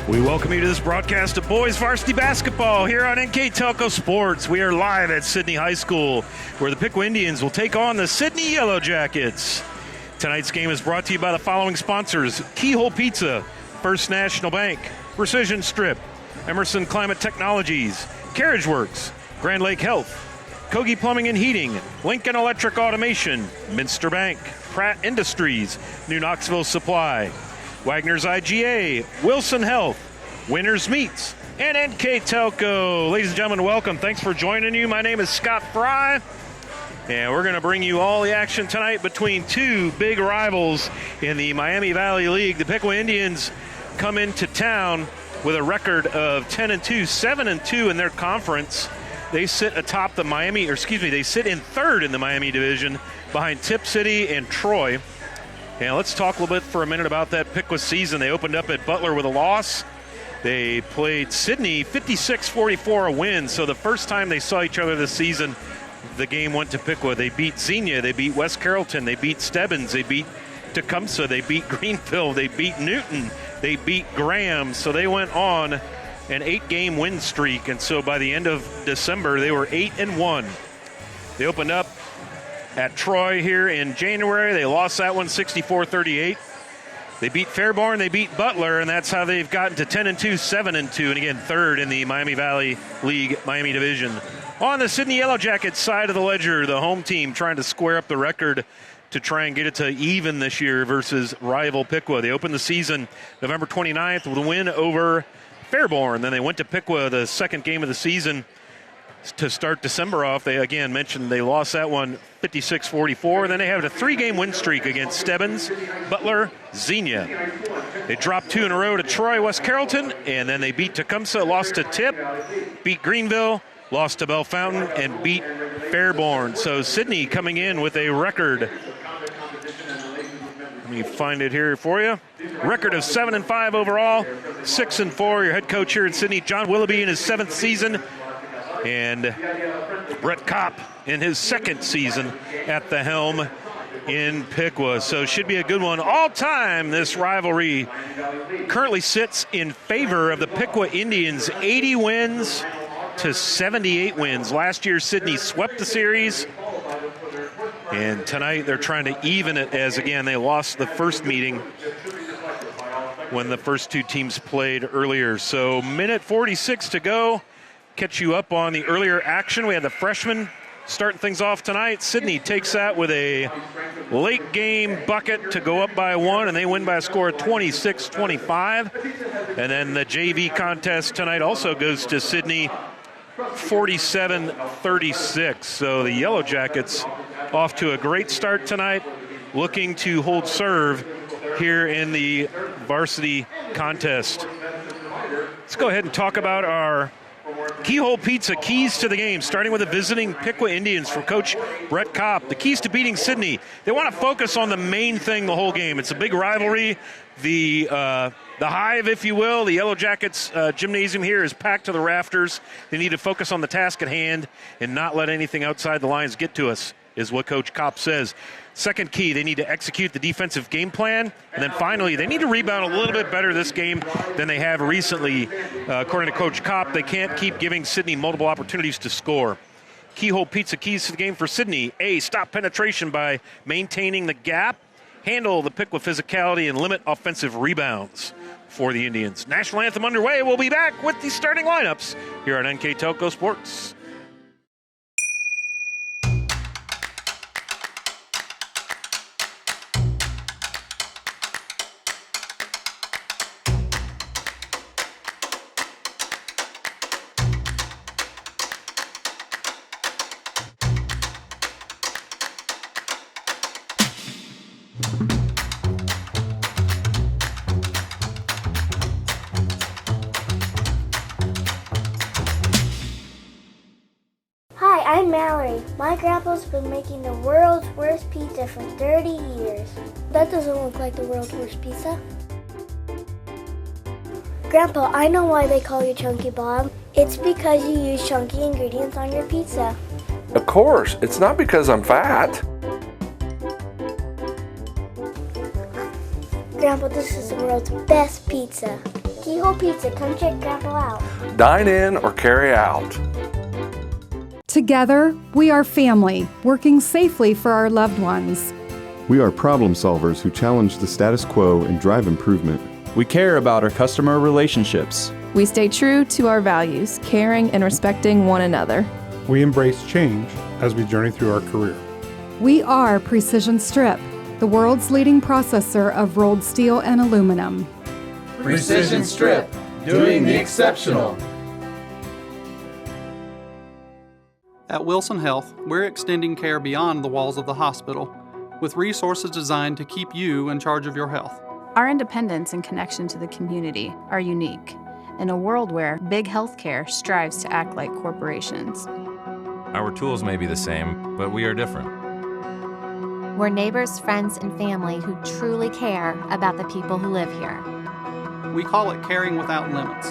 We welcome you to this broadcast of boys varsity basketball here on NKTelco Sports. We are live at Sidney High School, where the Piqua Indians will take on the Sidney Yellow Jackets. Tonight's game is brought to you by the following sponsors: Keyhole Pizza, First National Bank, Precision Strip, Emerson Climate Technologies, Carriage Works, Grand Lake Health, Kogi Plumbing and Heating, Lincoln Electric Automation, Minster Bank, Pratt Industries, New Knoxville Supply, Wagner's IGA, Wilson Health, Winners Meats, and NKTelco. Ladies and gentlemen, welcome. Thanks for joining you. My name is Scott Fry, and we're going to bring you all the action tonight between two big rivals in the Miami Valley League. The Piqua Indians come into town with a record of 10-2, 7-2 in their conference. They sit atop the they sit in third in the Miami division behind Tip City and Troy. And let's talk a little bit for a minute about that Piqua season. They opened up at Butler with a loss. They played Sidney 56-44, a win. So the first time they saw each other this season, the game went to Piqua. They beat Xenia, they beat West Carrollton, they beat Stebbins, they beat Tecumseh, they beat Greenville, they beat Newton, they beat Graham. So they went on an 8-game win streak. And so by the end of December, they were 8-1. They opened up at Troy here in January. They lost that one 64-38. They beat Fairborn, they beat Butler, and that's how they've gotten to 10-2, 7-2, and again, third in the Miami Valley League Miami Division. On the Sidney Yellow Jackets side of the ledger, the home team trying to square up the record to try and get it to even this year versus rival Piqua. They opened the season November 29th with a win over Fairborn. Then they went to Piqua the second game of the season to start December off. They again mentioned they lost that one 56-44. Then they have a 3-game win streak against Stebbins, Butler, Xenia. They dropped 2 in a row to Troy, West Carrollton, and then they beat Tecumseh, lost to Tip, beat Greenville, lost to Bell Fountain, and beat Fairborn. So Sidney coming in with a record. Let me find it here for you. Record of 7-5 overall, 6-4. Your head coach here at Sidney, John Willoughby, in his 7th season. And Brett Kopp in his 2nd season at the helm in Piqua. So should be a good one. All time, this rivalry currently sits in favor of the Piqua Indians, 80 wins to 78 wins. Last year, Sidney swept the series. And tonight, they're trying to even it as, again, they lost the first meeting when the first two teams played earlier. So minute 46 to go. Catch you up on the earlier action. We had the freshmen starting things off tonight. Sidney takes that with a late game bucket to go up by 1, and they win by a score of 26-25. And then the JV contest tonight also goes to Sidney, 47-36. So the Yellow Jackets off to a great start tonight, looking to hold serve here in the varsity contest. Let's go ahead and talk about our Keyhole Pizza keys to the game, starting with the visiting Piqua Indians from Coach Brett Kopp. The keys to beating Sidney: they want to focus on the main thing the whole game. It's a big rivalry. The hive, if you will, the Yellow Jackets gymnasium here is packed to the rafters. They need to focus on the task at hand and not let anything outside the lines get to us, is what Coach Kopp says. Second key, they need to execute the defensive game plan. And then finally, they need to rebound a little bit better this game than they have recently. According to Coach Kopp, they can't keep giving Sidney multiple opportunities to score. Keyhole Pizza keys to the game for Sidney: A, stop penetration by maintaining the gap, handle the Piqua physicality, and limit offensive rebounds for the Indians. National anthem underway. We'll be back with the starting lineups here on NKTelco Sports. I'm Mallory. My grandpa's been making the world's worst pizza for 30 years. That doesn't look like the world's worst pizza. Grandpa, I know why they call you Chunky Bob. It's because you use chunky ingredients on your pizza. Of course, it's not because I'm fat. Grandpa, this is the world's best pizza. Keyhole Pizza, come check Grandpa out. Dine in or carry out. Together, we are family, working safely for our loved ones. We are problem solvers who challenge the status quo and drive improvement. We care about our customer relationships. We stay true to our values, caring and respecting one another. We embrace change as we journey through our career. We are Precision Strip, the world's leading processor of rolled steel and aluminum. Precision Strip, doing the exceptional. At Wilson Health, we're extending care beyond the walls of the hospital, with resources designed to keep you in charge of your health. Our independence and connection to the community are unique in a world where big healthcare strives to act like corporations. Our tools may be the same, but we are different. We're neighbors, friends, and family who truly care about the people who live here. We call it caring without limits,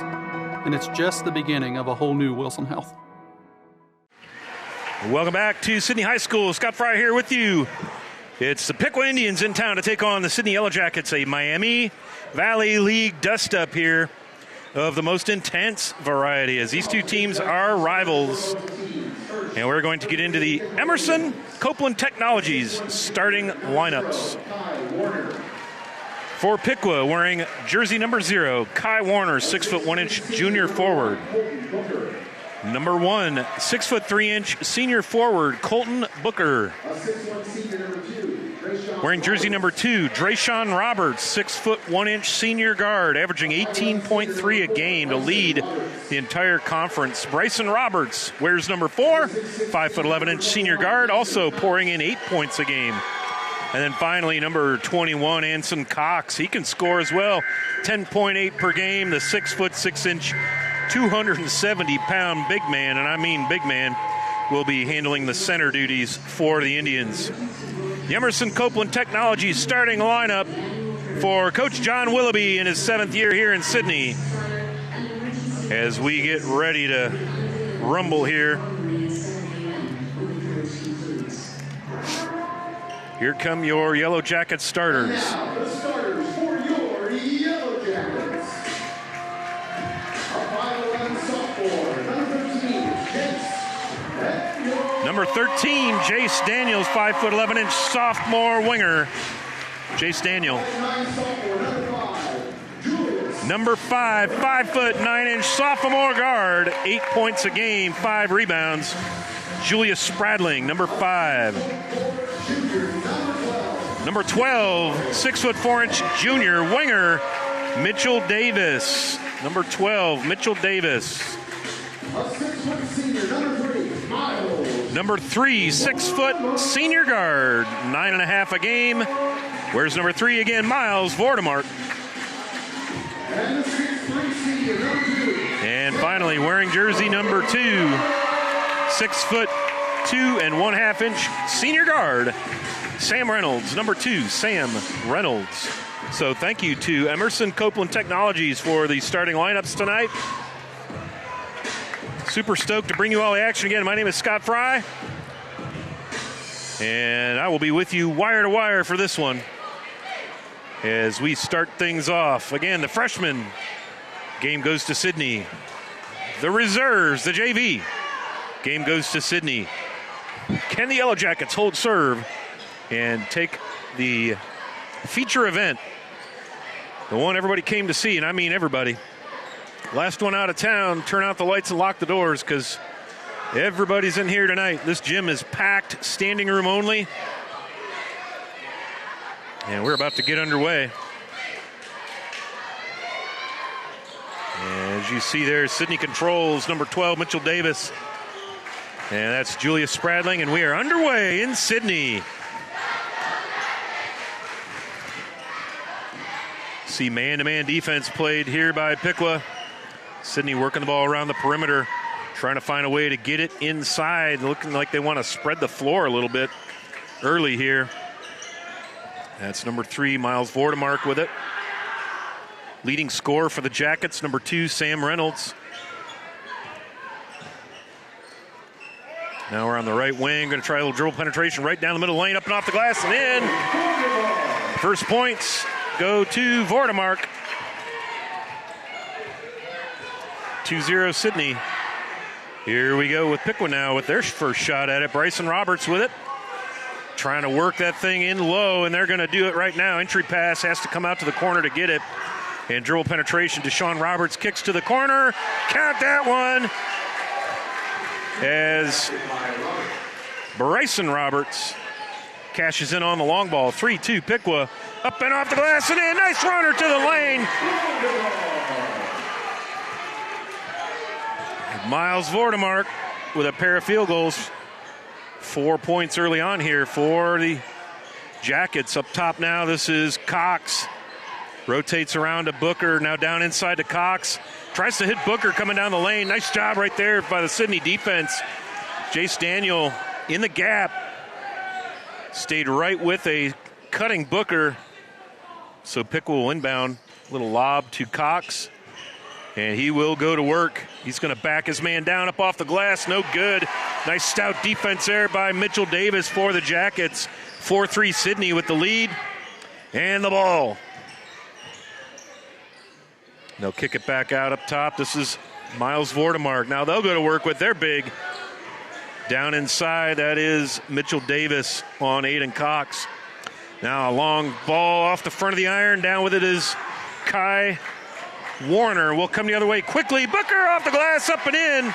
and it's just the beginning of a whole new Wilson Health. Welcome back to Sidney High School. Scott Fry here with you. It's the Piqua Indians in town to take on the Sidney Yellow Jackets, a Miami Valley League dust-up here of the most intense variety, as these two teams are rivals. And we're going to get into the Emerson Copeland Technologies starting lineups. For Piqua, wearing jersey number 0, Kai Warner, 6'1" junior forward. Number 1, 6'3" senior forward, Colton Booker. Wearing jersey number 2, Drayshawn Roberts, 6'1" senior guard, averaging 18.3 a game to lead the entire conference. Bryson Roberts wears number 4, 5'11" senior guard, also pouring in 8 points a game. And then finally, number 21, Anson Cox. He can score as well, 10.8 per game, the 6'6", 270-pound big man, and I mean big man, will be handling the center duties for the Indians. The Emerson Copeland Technologies starting lineup for Coach John Willoughby in his 7th year here in Sidney. As we get ready to rumble here. Here come your Yellow Jacket starters. Now, the starters for your Yellow Jackets. A 5'11" sophomore, number 13, Number 13, Jace Daniels, 5'11" sophomore winger. Jace Daniel. Number 5, 5'9" sophomore guard, 8 points a game, 5 rebounds. Julius Spradling, number 5. Number 12, 6'4" junior winger, Mitchell Davis. Number 12, Mitchell Davis. Number 3, 6 foot senior guard, 9.5 a game. Where's number 3 again? Miles Vordemark. And finally, wearing jersey number 2, 6'2" 1/2" senior guard, Sam Reynolds. Number 2, Sam Reynolds. So thank you to Emerson Copeland Technologies for the starting lineups tonight. Super stoked to bring you all the action again. My name is Scott Fry, and I will be with you wire to wire for this one as we start things off. Again, the freshman game goes to Sidney. The reserves, the JV, game goes to Sidney. Can the Yellow Jackets hold serve and take the feature event, the one everybody came to see, and I mean everybody? Last one out of town, turn out the lights and lock the doors, because everybody's in here tonight. This gym is packed, standing room only. And we're about to get underway. As you see there, Sidney controls number 12, Mitchell Davis. And that's Julius Spradling, and we are underway in Sidney. See man-to-man defense played here by Piqua. Sidney working the ball around the perimeter, trying to find a way to get it inside, looking like they want to spread the floor a little bit early here. That's number 3, Miles Vordemark with it. Leading scorer for the Jackets, number 2, Sam Reynolds. Now we're on the right wing, going to try a little dribble penetration right down the middle lane, up and off the glass and in. First points go to Vordemark. 2-0 Sidney. Here we go with Piqua now with their first shot at it. Bryson Roberts with it. Trying to work that thing in low, and they're going to do it right now. Entry pass has to come out to the corner to get it. And dribble penetration. Deshaun Roberts kicks to the corner. Count that one. As Bryson Roberts cashes in on the long ball. 3-2 Piqua. Up and off the glass and in. Nice runner to the lane. Miles Vordemark with a pair of field goals. 4 points early on here for the Jackets. Up top now, this is Cox. Rotates around to Booker, now down inside to Cox. Tries to hit Booker coming down the lane. Nice job right there by the Sidney defense. Jace Daniel in the gap. Stayed right with a cutting Booker. So Piqua will inbound. Little lob to Cox. And he will go to work. He's going to back his man down up off the glass. No good. Nice stout defense there by Mitchell Davis for the Jackets. 4-3 Sidney with the lead. And the ball. They'll kick it back out up top. This is Miles Vordemark. Now they'll go to work with their big. Down inside, that is Mitchell Davis on Aiden Cox. Now a long ball off the front of the iron. Down with it is Kai Warner. Will come the other way quickly. Booker off the glass, up and in.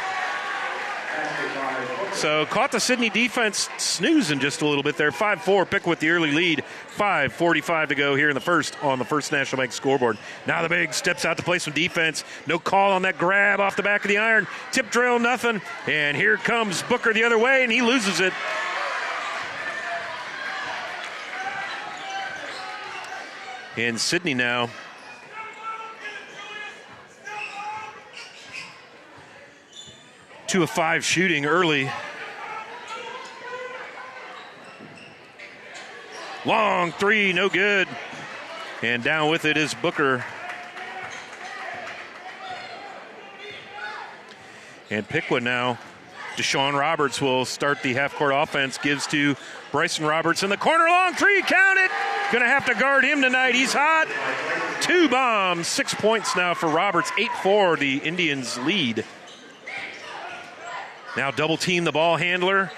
So caught the Sidney defense snoozing just a little bit there. 5-4, Piqua with the early lead. 5:45 to go here in the first on the First National Bank scoreboard. Now the big steps out to play some defense. No call on that grab off the back of the iron. Tip drill, nothing. And here comes Booker the other way, and he loses it. And Sidney now. Two of 5 shooting early. Long three, no good. And down with it is Booker. And Piqua now. Deshaun Roberts will start the half-court offense. Gives to Bryson Roberts in the corner. Long three, count it. Going to have to guard him tonight. He's hot. 2 bombs, 6 points now for Roberts. 8-4, the Indians lead. Now double team the ball handler.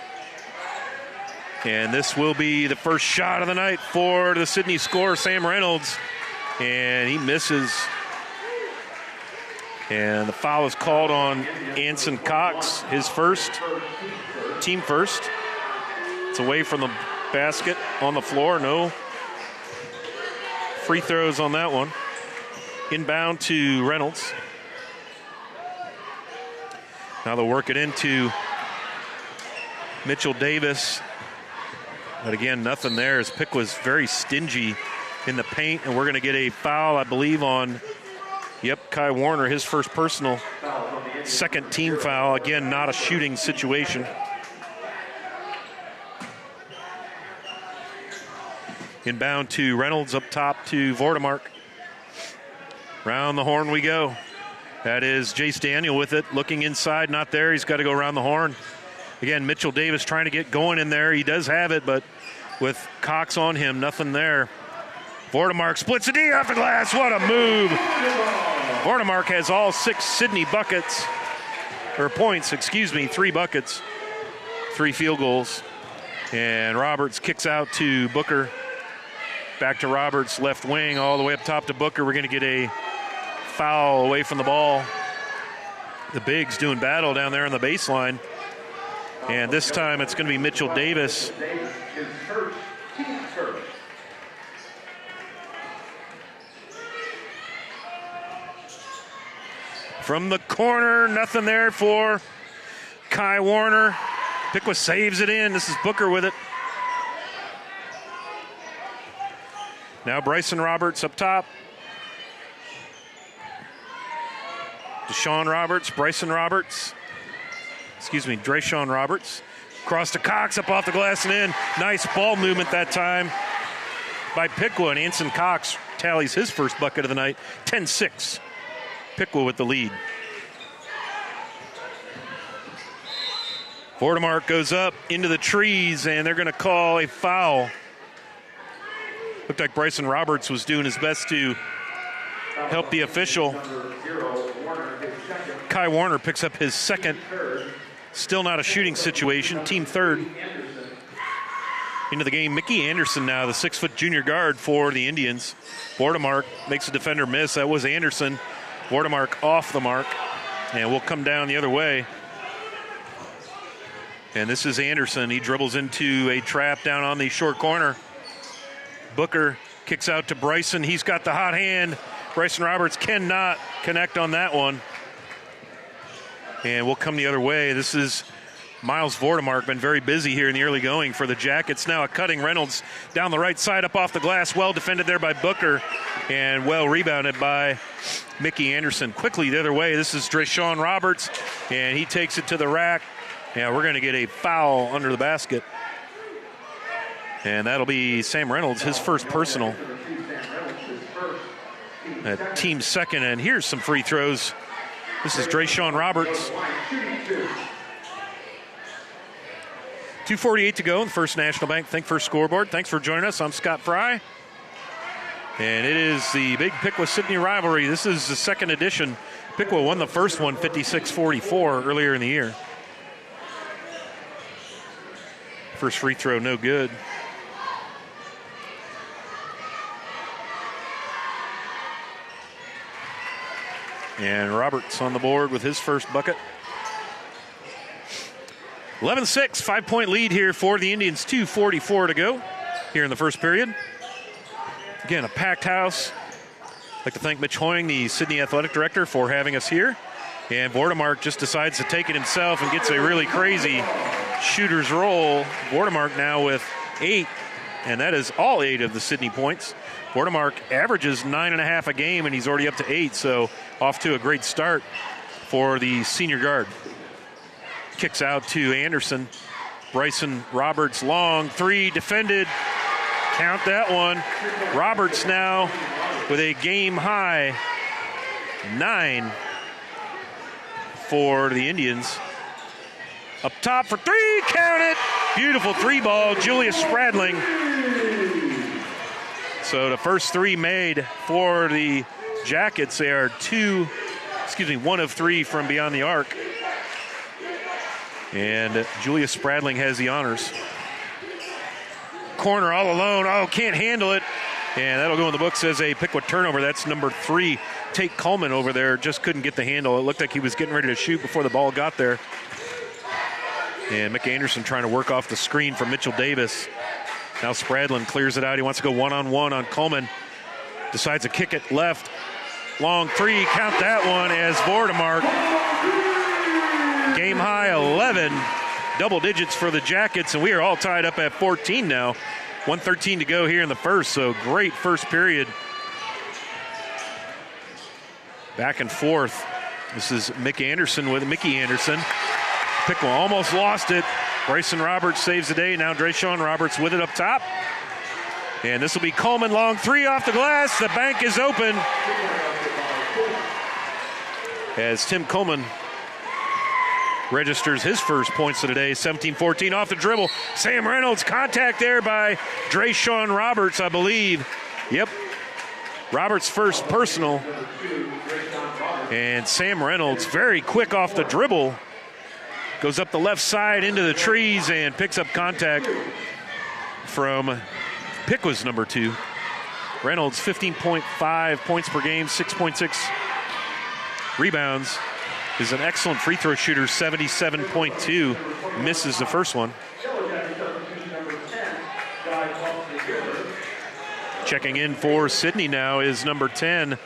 And this will be the first shot of the night for the Sidney scorer, Sam Reynolds. And he misses. And the foul is called on Anson Cox, his first, team first. It's away from the basket on the floor. No free throws on that one. Inbound to Reynolds. Now they'll work it into Mitchell Davis. But again, nothing there as Piqua was very stingy in the paint. And we're going to get a foul, I believe, on, Kai Warner, his first personal. Second team foul. Again, not a shooting situation. Inbound to Reynolds, up top to Vordemark. Round the horn we go. That is Jace Daniel with it, looking inside, not there. He's got to go around the horn. Again, Mitchell Davis trying to get going in there. He does have it, but with Cox on him, nothing there. Vordemark splits a D off the glass. What a move. Vordemark has all 6 Sidney buckets, or points, 3 buckets, 3 field goals. And Roberts kicks out to Booker. Back to Roberts, left wing, all the way up top to Booker. We're going to get a foul away from the ball. The bigs doing battle down there on the baseline. And this time it's going to be Mitchell Davis. From the corner, nothing there for Kai Warner. Piqua saves it in. This is Booker with it. Now Bryson Roberts up top. Deshaun Roberts, Bryson Roberts. Drayshawn Roberts. Cross to Cox, up off the glass and in. Nice ball movement that time by Piqua, and Anson Cox tallies his first bucket of the night. 10-6. Piqua with the lead. Vordemark goes up into the trees, and they're going to call a foul. Looked like Bryson Roberts was doing his best to help the official. Kai Warner picks up his second. Still not a shooting situation. Team third. Into the game, Mickey Anderson now, the 6-foot junior guard for the Indians. Vordemark makes a defender miss. That was Anderson. Vordemark off the mark. And will come down the other way. And this is Anderson. He dribbles into a trap down on the short corner. Booker kicks out to Bryson. He's got the hot hand. Bryson Roberts cannot connect on that one. And we'll come the other way. This is Miles Vordemark, been very busy here in the early going for the Jackets. Now a cutting Reynolds down the right side, up off the glass. Well defended there by Booker, and well rebounded by Mickey Anderson. Quickly the other way, this is Drayshawn Roberts, and he takes it to the rack. Yeah, we're going to get a foul under the basket. And that'll be Sam Reynolds, his first personal. Team second, and here's some free throws. This is Drayshawn Roberts. 2:48 to go in the First National Bank Think First scoreboard. Thanks for joining us. I'm Scott Fry. And it is the big Piqua-Sidney rivalry. This is the second edition. Piqua won the first one 56-44 earlier in the year. First free throw, no good. And Roberts on the board with his first bucket. 11-6, 5-point lead here for the Indians. 2:44 to go here in the first period. Again, a packed house. I'd like to thank Mitch Hoying, the Sidney Athletic Director, for having us here. And Vordemark just decides to take it himself and gets a really crazy shooter's roll. Vordemark now with 8, and that is all 8 of the Sidney points. Vordemark averages 9.5 a game, and he's already up to 8, so off to a great start for the senior guard. Kicks out to Anderson. Bryson Roberts, long three, defended. Count that one. Roberts now with a game high 9 for the Indians. Up top for three, count it. Beautiful three ball, Julius Spradling. So the first three made for the Jackets. They are 1 of 3 from beyond the arc. And Julius Spradling has the honors. Corner all alone. Oh, can't handle it. And that'll go in the books as a Piqua turnover. That's number 3. Tate Coleman over there just couldn't get the handle. It looked like he was getting ready to shoot before the ball got there. And Mick Anderson trying to work off the screen from Mitchell Davis. Now Spradlin clears it out. He wants to go one-on-one on Coleman. Decides to kick it left. Long three, count that one as Vordemark. Game high 11, double digits for the Jackets, and we are all tied up at 14 now. 1:13 to go here in the first, so great first period. Back and forth. This is Mickey Anderson with Mickey Anderson. Piqua almost lost it. Bryson Roberts saves the day. Now Drayshawn Roberts with it up top. And this will be Coleman, long three off the glass. The bank is open. As Tim Coleman registers his first points of the day. 17-14 off the dribble. Sam Reynolds, contact there by Drayshawn Roberts, I believe. Yep. Roberts' first personal. And Sam Reynolds, very quick off the dribble. Goes up the left side into the trees and picks up contact from Piqua's number 2. Reynolds, 15.5 points per game, 6.6 rebounds. Is an excellent free throw shooter, 77.2. Misses the first one. Checking in for Sidney now is number 10.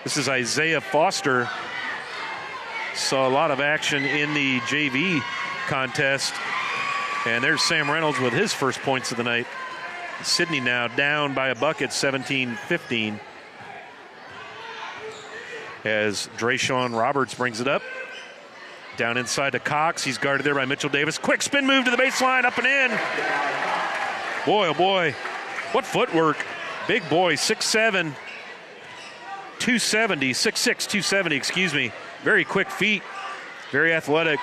This is Isaiah Foster. Saw a lot of action in the JV contest. And there's Sam Reynolds with his first points of the night. Sidney now down by a bucket, 17-15. As Drayshawn Roberts brings it up. Down inside to Cox. He's guarded there by Mitchell Davis. Quick spin move to the baseline, up and in. Boy, oh boy. What footwork. Big boy, 6'7", 270, 6'6", 270, excuse me. Very quick feet, very athletic.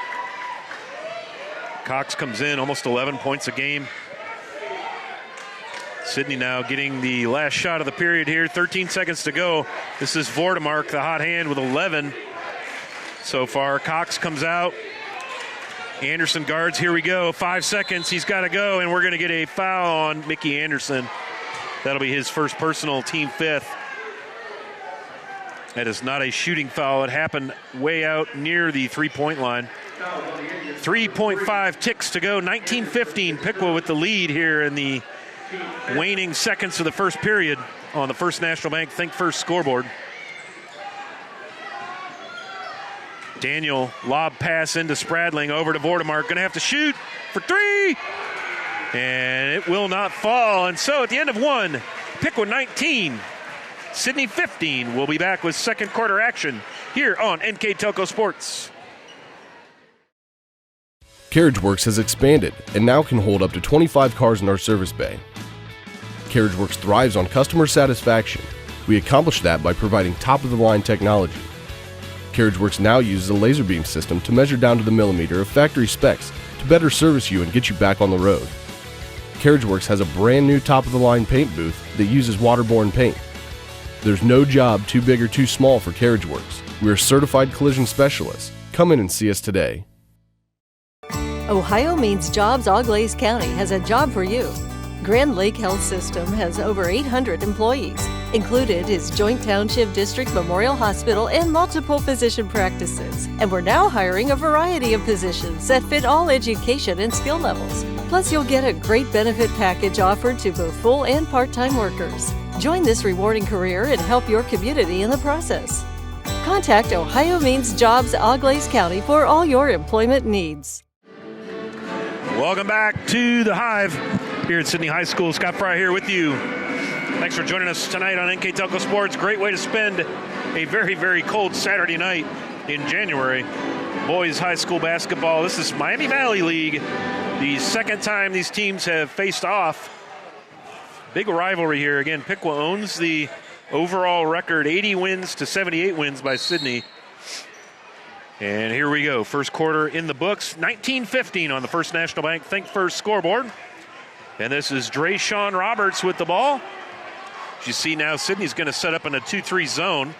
Cox comes in, almost 11 points a game. Sidney now getting the last shot of the period here. 13 seconds to go. This is Vordemark, the hot hand, with 11 so far. Cox comes out. Anderson guards. Here we go. 5 seconds. He's got to go, and we're going to get a foul on Mickey Anderson. That'll be his first personal, team fifth. That is not a shooting foul. It happened way out near the three-point line. 3.5 ticks to go. 19-15. Piqua with the lead here in the waning seconds of the first period on the First National Bank Think First scoreboard. Daniel, lob pass into Spradling, over to Vordemark. Going to have to shoot for three. And it will not fall. And so at the end of one, Piqua 19, Sidney 15. We'll be back with second quarter action here on NKTelco Sports. CarriageWorks has expanded and now can hold up to 25 cars in our service bay. CarriageWorks thrives on customer satisfaction. We accomplish that by providing top-of-the-line technology. CarriageWorks now uses a laser beam system to measure down to the millimeter of factory specs to better service you and get you back on the road. CarriageWorks has a brand new top-of-the-line paint booth that uses waterborne paint. There's no job too big or too small for CarriageWorks. We're certified collision specialists. Come in and see us today. Ohio Means Jobs Auglaize County has a job for you. Grand Lake Health System has over 800 employees. Included is Joint Township District Memorial Hospital and multiple physician practices. And we're now hiring a variety of positions that fit all education and skill levels. Plus, you'll get a great benefit package offered to both full and part-time workers. Join this rewarding career and help your community in the process. Contact Ohio Means Jobs Auglaize County for all your employment needs. Welcome back to the Hive here at Sidney High School. Scott Fry here with you. Thanks for joining us tonight on NKTelco Sports. Great way to spend a very, very cold Saturday night in January. Boys high school basketball. This is Miami Valley League. The second time these teams have faced off. Big rivalry here. Again, Piqua owns the overall record, 80 wins to 78 wins by Sidney. And here we go. First quarter in the books. 19-15 on the First National Bank Think First scoreboard. And this is Drayshawn Roberts with the ball. As you see now, Sidney's going to set up in a 2-3 zone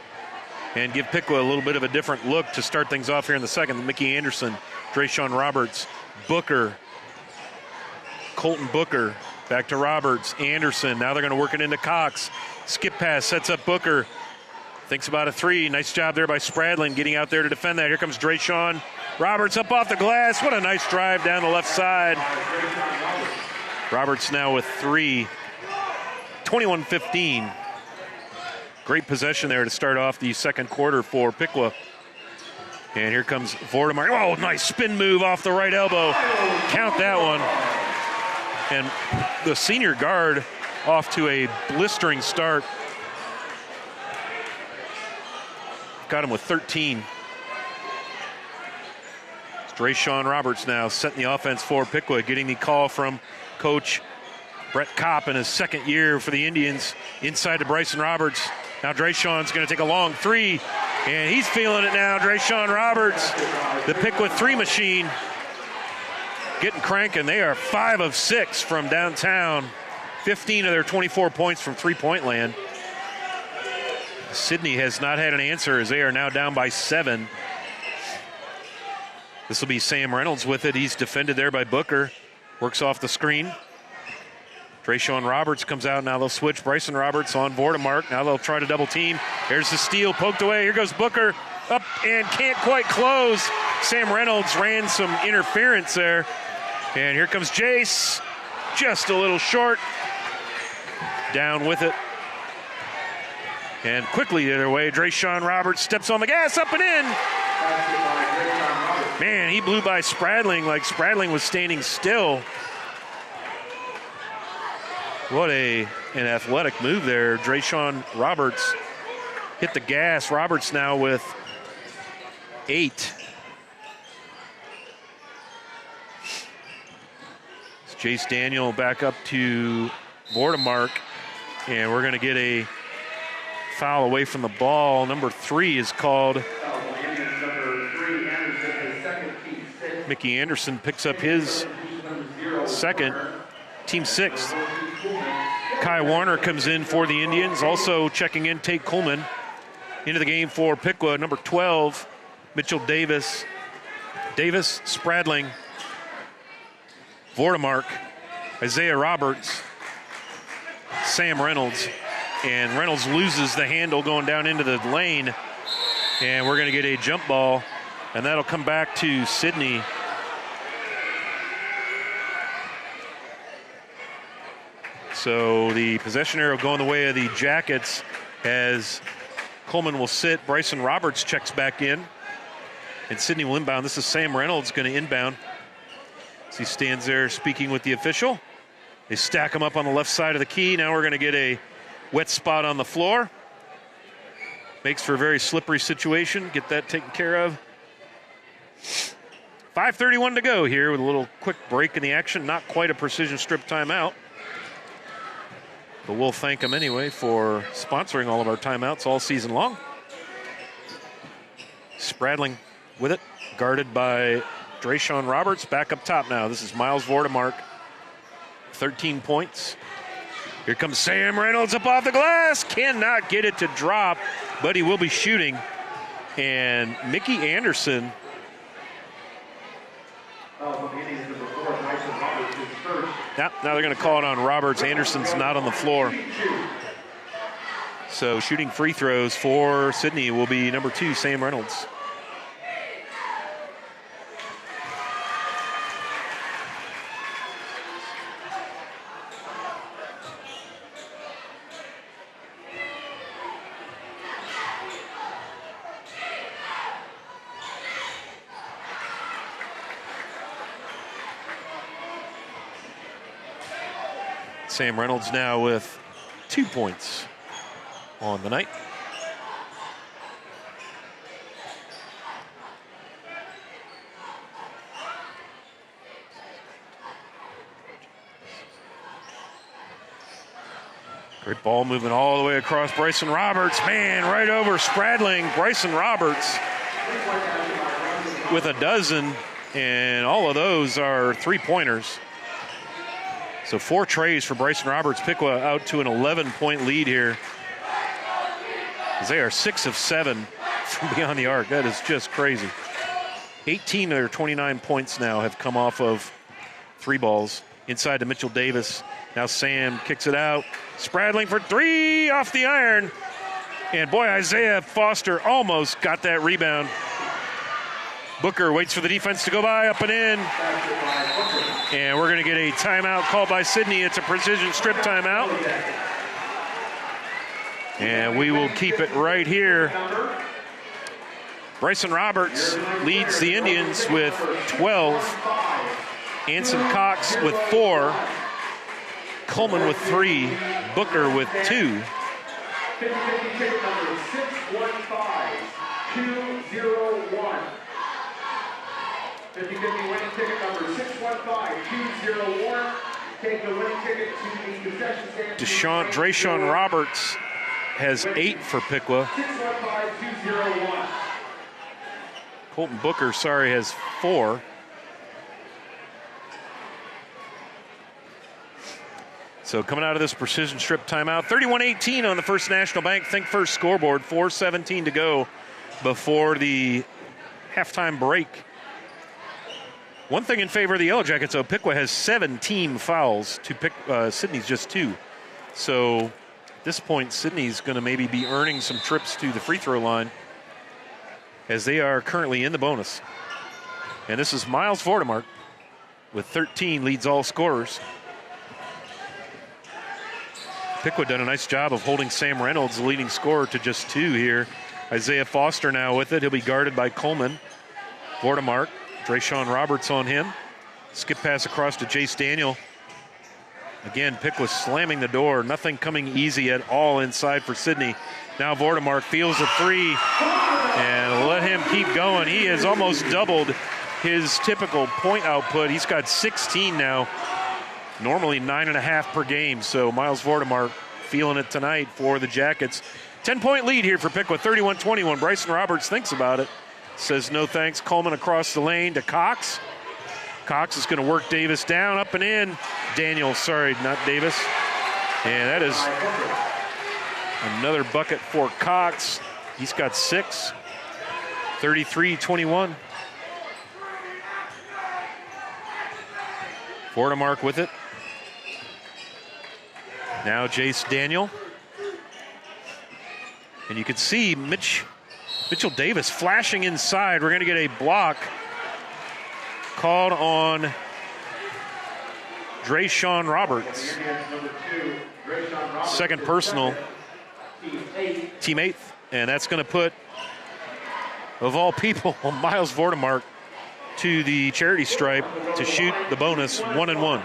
and give Piqua a little bit of a different look to start things off here in the second. Mickey Anderson, Drayshawn Roberts, Booker, Colton Booker, back to Roberts, Anderson. Now they're going to work it into Cox. Skip pass, sets up Booker. Thinks about a three. Nice job there by Spradling getting out there to defend that. Here comes Drayshawn Roberts up off the glass. What a nice drive down the left side. Roberts now with three. 21-15. Great possession there to start off the second quarter for Piqua. And here comes Vordemark. Oh, nice spin move off the right elbow. Count that one. And the senior guard off to a blistering start. Got him with 13. It's Drayshawn Roberts now setting the offense for Piqua, getting the call from Coach Brett Kopp in his second year for the Indians. Inside to Bryson Roberts. Now Drayshawn's going to take a long three, and he's feeling it now. Drayshawn Roberts, the Piqua three machine, getting cranking. They are 5 of 6 from downtown. 15 of their 24 points from three-point land. Sidney has not had an answer as they are now down by 7. This will be Sam Reynolds with it. He's defended there by Booker. Works off the screen. Drayshawn Roberts comes out. Now they'll switch. Bryson Roberts on Vordemark. Now they'll try to double team. Here's the steal, poked away. Here goes Booker. Up and can't quite close. Sam Reynolds ran some interference there. And here comes Jace. Just a little short. Down with it. And quickly the other way, Drayshawn Roberts steps on the gas, up and in. Man, he blew by Spradling like Spradling was standing still. What an athletic move there. Drayshawn Roberts hit the gas. Roberts now with 8. It's Jace Daniel back up to Vordemark. And we're going to get a foul away from the ball. Number 3 is called. Mickey Anderson picks up his second. team sixth. Kai Warner comes in for the Indians. Also checking in, Tate Coleman. Into the game for Piqua, number 12, Mitchell Davis, Spradling, Vortemark, Isaiah Roberts, Sam Reynolds. And Reynolds loses the handle going down into the lane. And we're going to get a jump ball, and that'll come back to Sidney. So the possession arrow going the way of the Jackets as Coleman will sit. Bryson Roberts checks back in. And Sidney will inbound. This is Sam Reynolds going to inbound. As he stands there speaking with the official. They stack him up on the left side of the key. Now we're going to get a wet spot on the floor. Makes for a very slippery situation. Get that taken care of. 5:31 to go here with a little quick break in the action. Not quite a precision strip timeout. But we'll thank them anyway for sponsoring all of our timeouts all season long. Spradling with it, guarded by Drayshawn Roberts. Back up top now. This is Miles Vortemark, 13 points. Here comes Sam Reynolds up off the glass. Cannot get it to drop, but he will be shooting. And Mickey Anderson. Now they're going to call it on Roberts. Anderson's not on the floor. So shooting free throws for Sidney will be number 2, Sam Reynolds. Sam Reynolds now with 2 points on the night. Great ball moving all the way across Bryson Roberts. Man, right over Spradling. Bryson Roberts with a dozen, and all of those are three-pointers. So 4 trays for Bryson Roberts. Piqua out to an 11-point lead here. As they are 6 of 7 from beyond the arc. That is just crazy. 18 of their 29 points now have come off of 3 balls. Inside to Mitchell Davis. Now Sam kicks it out. Spradling for 3 off the iron. And boy, Isaiah Foster almost got that rebound. Booker waits for the defense to go by, up and in. And we're going to get a timeout called by Sidney. It's a precision strip timeout. And we will keep it right here. Bryson Roberts leads the Indians with 12. Anson Cox with 4. Coleman with 3. Booker with 2. 50-50 winning ticket number 615-201. Take the winning ticket to the concession stand. Drayshawn Roberts has 8 for Piqua. 615-201. Colton Booker, has 4. So coming out of this precision strip timeout, 31-18 on the First National Bank Think First scoreboard. 4:17 to go before the halftime break. One thing in favor of the Yellow Jackets, though, Piqua has 7 team fouls to Sidney's just 2. So at this point, Sidney's going to maybe be earning some trips to the free throw line as they are currently in the bonus. And this is Miles Vortemark with 13, leads all scorers. Piqua done a nice job of holding Sam Reynolds, the leading scorer, to just 2 here. Isaiah Foster now with it. He'll be guarded by Coleman. Vortemark. Drayshawn Roberts on him. Skip pass across to Jace Daniel. Again, Piqua slamming the door. Nothing coming easy at all inside for Sidney. Now Vortemark feels a 3 and let him keep going. He has almost doubled his typical point output. He's got 16 now. Normally 9.5 per game. So Miles Vortemark feeling it tonight for the Jackets. 10-point lead here for Piqua, 31-21. Bryson Roberts thinks about it. Says no thanks. Coleman across the lane to Cox. Cox is going to work Davis down, up and in. Daniel, sorry, not Davis. And that is another bucket for Cox. He's got 6. 33-21. Vordemark with it. Now Jace Daniel. And you can see Mitchell Davis flashing inside. We're going to get a block called on Drayshawn Roberts. Second personal, team 8th. And that's going to put, of all people, Miles Vordemark to the charity stripe to shoot the bonus 1-1.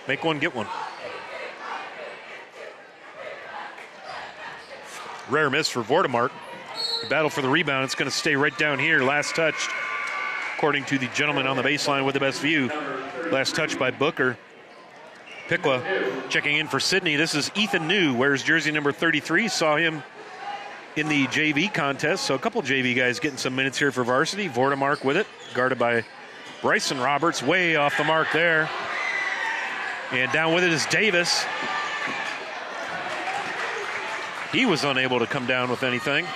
Make one, get one. Rare miss for Vordemark. The battle for the rebound. It's going to stay right down here. Last touched, according to the gentleman on the baseline with the best view. Last touch by Booker. Piqua checking in for Sidney. This is Ethan New, wears jersey number 33. Saw him in the JV contest. So a couple JV guys getting some minutes here for varsity. Vordemark with it, guarded by Bryson Roberts. Way off the mark there. And down with it is Davis. He was unable to come down with anything.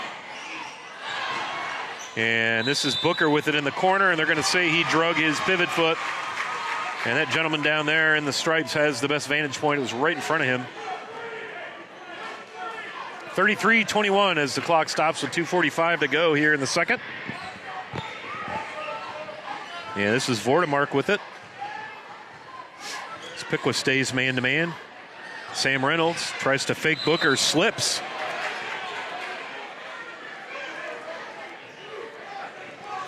And this is Booker with it in the corner, and they're going to say he drug his pivot foot. And that gentleman down there in the stripes has the best vantage point. It was right in front of him. 33-21 as the clock stops with 2:45 to go here in the second. Yeah, this is Vordemark with it. As Piqua stays man-to-man. Sam Reynolds tries to fake Booker, slips.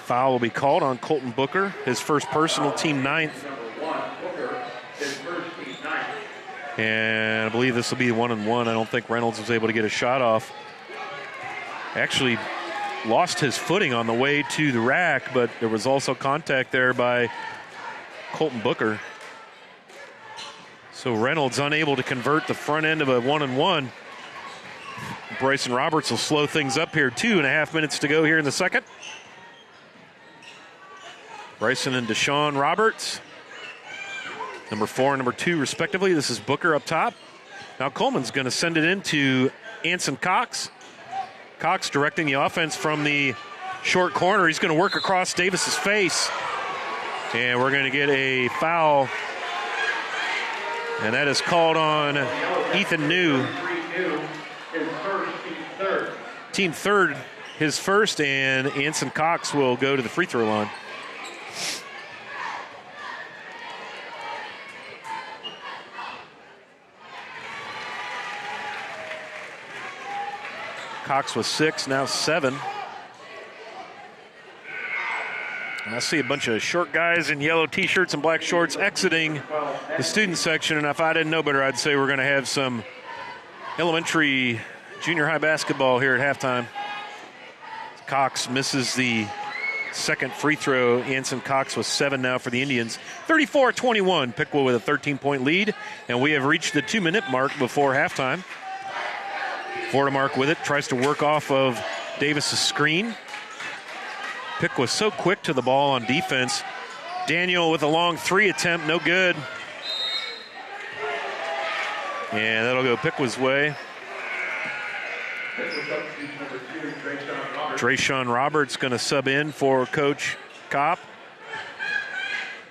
Foul will be called on Colton Booker, his first personal, team 9th. And I believe this will be 1-1. I don't think Reynolds was able to get a shot off. Actually lost his footing on the way to the rack, but there was also contact there by Colton Booker. So Reynolds unable to convert the front end of a 1-1. Bryson Roberts will slow things up here. 2.5 minutes to go here in the second. Bryson and Deshaun Roberts, number 4 and number 2 respectively. This is Booker up top. Now Coleman's going to send it into Anson Cox. Cox directing the offense from the short corner. He's going to work across Davis's face. And we're going to get a foul. And that is called on Ethan New. Team 3rd, his first, and Anson Cox will go to the free throw line. Cox was 6, now 7. And I see a bunch of short guys in yellow T-shirts and black shorts exiting the student section. And if I didn't know better, I'd say we're going to have some elementary, junior high basketball here at halftime. Cox misses the second free throw. Anson Cox was 7 now for the Indians. 34-21, Piqua with a 13-point lead. And we have reached the 2-minute mark before halftime. Vordemark with it, tries to work off of Davis's screen. Piqua was so quick to the ball on defense. Daniel with a long 3 attempt, no good. And that'll go Piqua's way. Drayshawn Roberts going to sub in for Coach Kopp.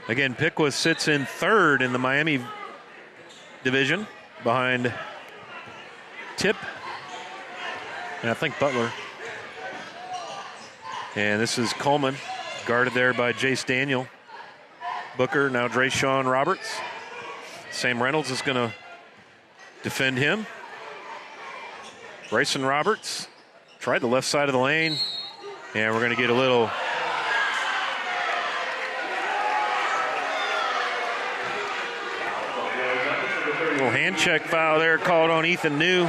Again, Piqua sits in 3rd in the Miami division behind Tip and I think Butler. And this is Coleman, guarded there by Jace Daniel. Booker, now Drayshawn Roberts. Sam Reynolds is going to defend him. Bryson Roberts tried the left side of the lane. And we're going to get a little hand check foul there called on Ethan New.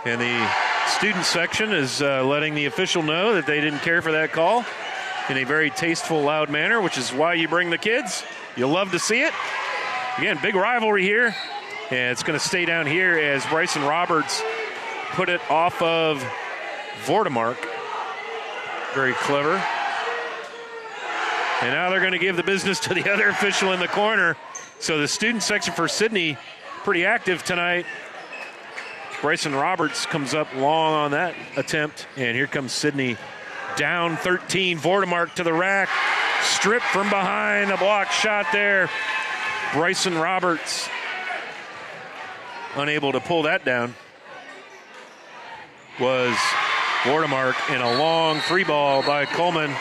And the student section is letting the official know that they didn't care for that call in a very tasteful, loud manner, which is why you bring the kids. You'll love to see it. Again, big rivalry here. And it's going to stay down here as Bryson Roberts put it off of Vordemark. Very clever. And now they're going to give the business to the other official in the corner. So the student section for Sidney, pretty active tonight. Bryson Roberts comes up long on that attempt. And here comes Sidney down 13. Vortemark to the rack. Stripped from behind. A block shot there. Bryson Roberts unable to pull that down. Was Vortemark, and a long free ball by Coleman.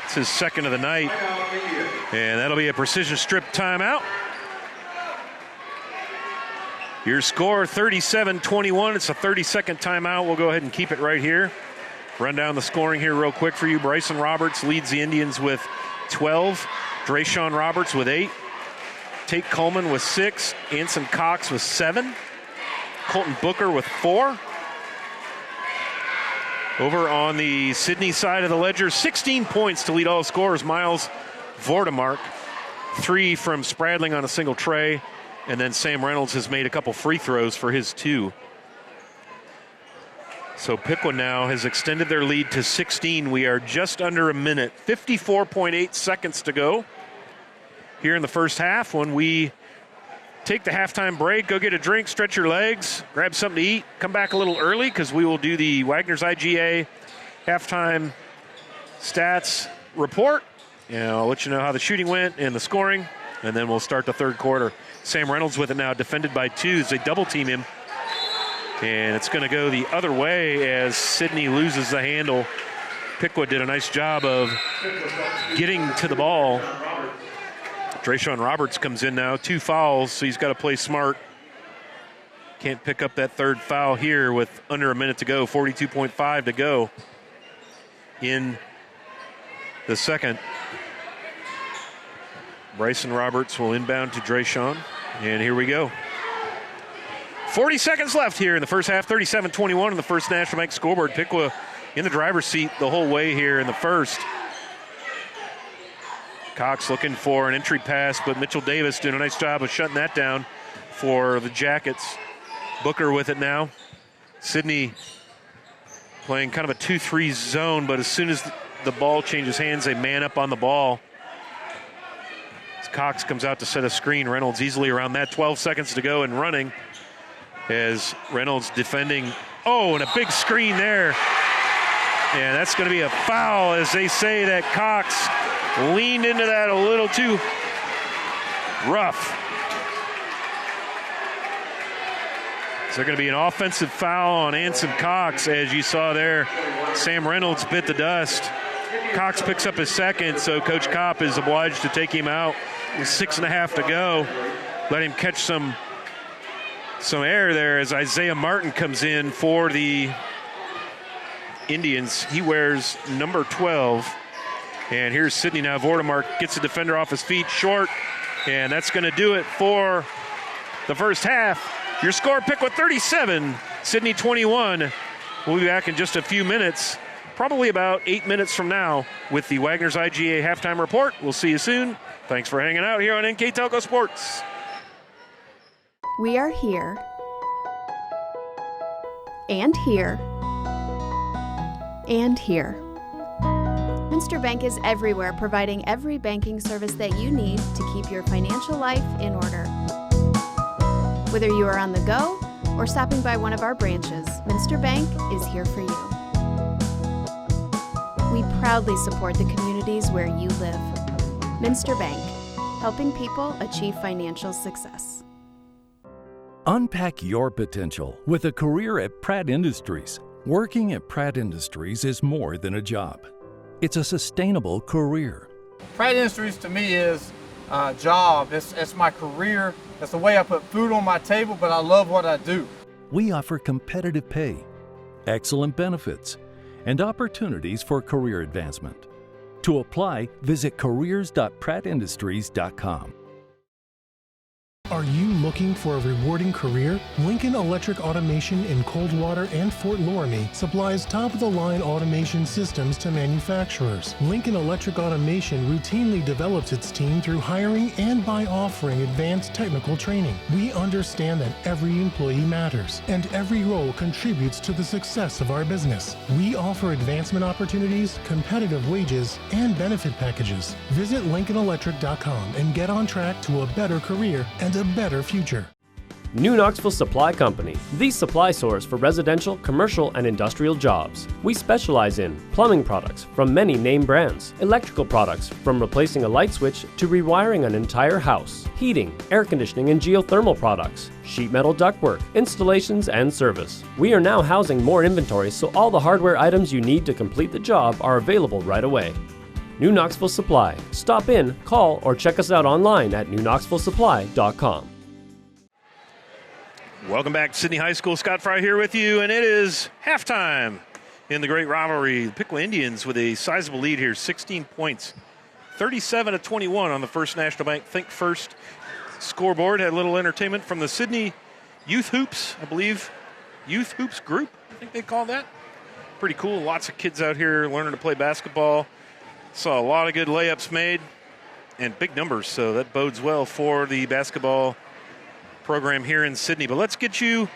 It's his second of the night. And that'll be a precision strip timeout. Your score, 37-21. It's a 30-second timeout. We'll go ahead and keep it right here. Run down the scoring here real quick for you. Bryson Roberts leads the Indians with 12. Drayshawn Roberts with 8. Tate Coleman with 6. Anson Cox with 7. Colton Booker with 4. Over on the Sidney side of the ledger, 16 points to lead all scorers. Miles Vortemark, 3 from Spradling on a single tray. And then Sam Reynolds has made a couple free throws for his 2. So Piqua now has extended their lead to 16. We are just under a minute, 54.8 seconds to go here in the first half. When we take the halftime break, go get a drink, stretch your legs, grab something to eat, come back a little early because we will do the Wagner's IGA halftime stats report. And I'll let you know how the shooting went and the scoring, and then we'll start the third quarter. Sam Reynolds with it now, defended by 2 as they double team him. And it's going to go the other way as Sidney loses the handle. Piqua did a nice job of getting to the ball. Drayshawn Roberts comes in now, 2 fouls, so he's got to play smart. Can't pick up that third foul here with under a minute to go, 42.5 to go in the second. Bryson Roberts will inbound to Drayshawn, and here we go. 40 seconds left here in the first half, 37-21 in the first National Bank scoreboard. Piqua in the driver's seat the whole way here in the first. Cox looking for an entry pass, but Mitchell Davis doing a nice job of shutting that down for the Jackets. Booker with it now. Sidney playing kind of a 2-3 zone, but as soon as the ball changes hands, they man up on the ball. As Cox comes out to set a screen, Reynolds easily around that. 12 seconds to go and running as Reynolds defending. Oh, and a big screen there. And that's going to be a foul as they say that Cox leaned into that a little too rough. So there's going to be an offensive foul on Anson Cox, as you saw there. Sam Reynolds bit the dust. Cox picks up his second, so Coach Kopp is obliged to take him out. With 6.5 to go. Let him catch some air there as Isaiah Martin comes in for the Indians. He wears number 12. And here's Sidney now. Vortemark gets the defender off his feet short. And that's going to do it for the first half. Your score, Piqua 37, Sidney 21. We'll be back in just a few minutes, probably about 8 minutes from now, with the Wagner's IGA halftime report. We'll see you soon. Thanks for hanging out here on NKTelco Sports. We are here, and here, and here. Minster Bank is everywhere, providing every banking service that you need to keep your financial life in order. Whether you are on the go or stopping by one of our branches, Minster Bank is here for you. We proudly support the communities where you live. Minster Bank, helping people achieve financial success. Unpack your potential with a career at Pratt Industries. Working at Pratt Industries is more than a job. It's a sustainable career. Pratt Industries to me is a job. It's my career. It's the way I put food on my table, but I love what I do. We offer competitive pay, excellent benefits, and opportunities for career advancement. To apply, visit careers.prattindustries.com. Are you looking for a rewarding career? Lincoln Electric Automation in Coldwater and Fort Loramie supplies top-of-the-line automation systems to manufacturers. Lincoln Electric Automation routinely develops its team through hiring and by offering advanced technical training. We understand that every employee matters, and every role contributes to the success of our business. We offer advancement opportunities, competitive wages, and benefit packages. Visit LincolnElectric.com and get on track to a better career and a better future. New Knoxville Supply Company, the supply source for residential, commercial, and industrial jobs. We specialize in plumbing products from many name brands, electrical products from replacing a light switch to rewiring an entire house, heating, air conditioning, and geothermal products, sheet metal ductwork, installations, and service. We are now housing more inventory, so all the hardware items you need to complete the job are available right away. New Knoxville Supply. Stop in, call, or check us out online at newknoxvillesupply.com. Welcome back to Sidney High School. Scott Fry here with you, and it is halftime in the great rivalry. The Piqua Indians with a sizable lead here, 16 points, 37-21 on the First National Bank Think First scoreboard. Had a little entertainment from the Sidney Youth Hoops, I believe. Youth Hoops group, I think they call that. Pretty cool. Lots of kids out here learning to play basketball. Saw a lot of good layups made and big numbers, so that bodes well for the basketball program here in Sidney. But let's get you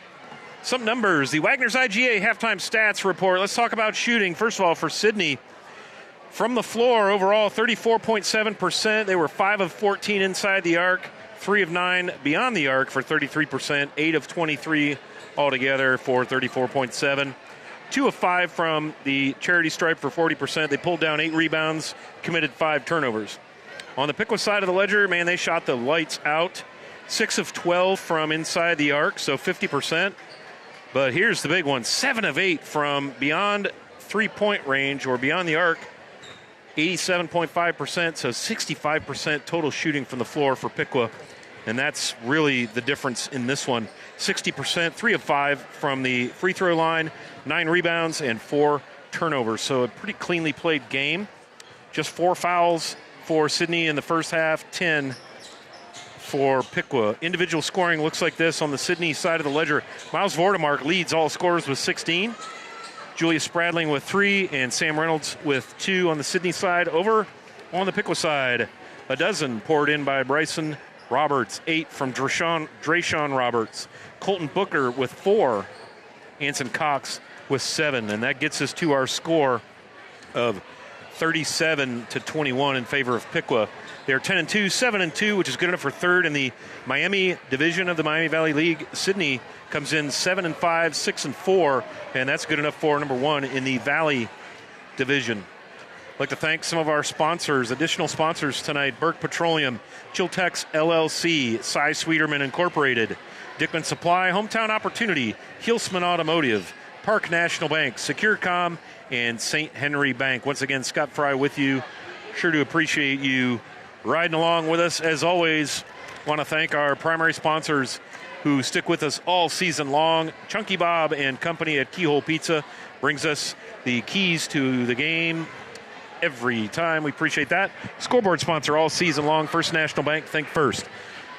some numbers. The Wagner's IGA halftime stats report. Let's talk about shooting. First of all, for Sidney, from the floor overall, 34.7%. They were 5 of 14 inside the arc, 3 of 9 beyond the arc for 33%, 8 of 23 altogether for 34.7%. 2 of 5 from the charity stripe for 40%. They pulled down 8 rebounds, committed 5 turnovers. On the Piqua side of the ledger, man, they shot the lights out. 6 of 12 from inside the arc, so 50%. But here's the big one, 7 of 8 from beyond three-point range or beyond the arc, 87.5%, so 65% total shooting from the floor for Piqua. And that's really the difference in this one. 60%, 3 of 5 from the free throw line, 9 rebounds, and 4 turnovers. So a pretty cleanly played game. Just 4 fouls for Sidney in the first half, 10 for Piqua. Individual scoring looks like this on the Sidney side of the ledger. Miles Vordemark leads all scorers with 16. Julius Spradling with 3, and Sam Reynolds with 2 on the Sidney side. Over on the Piqua side, a dozen poured in by Bryson Roberts, 8 from Drayshawn Roberts. Colton Booker with 4. Anson Cox with 7. And that gets us to our score of 37-21 in favor of Piqua. They're 10-2, 7-2, which is good enough for third in the Miami division of the Miami Valley League. Sidney comes in 7-5, 6-4, and that's good enough for number 1 in the Valley division. I'd like to thank some of our sponsors, additional sponsors tonight: Burke Petroleum, Chiltex LLC, Cy Sweeterman Incorporated, Dickman Supply, Hometown Opportunity, Hilsman Automotive, Park National Bank, SecureCom, and St. Henry Bank. Once again, Scott Fry with you. Sure to appreciate you riding along with us. As always, want to thank our primary sponsors who stick with us all season long. Chunky Bob and Company at Keyhole Pizza brings us the keys to the game every time. We appreciate that. Scoreboard sponsor all season long, First National Bank, Think First.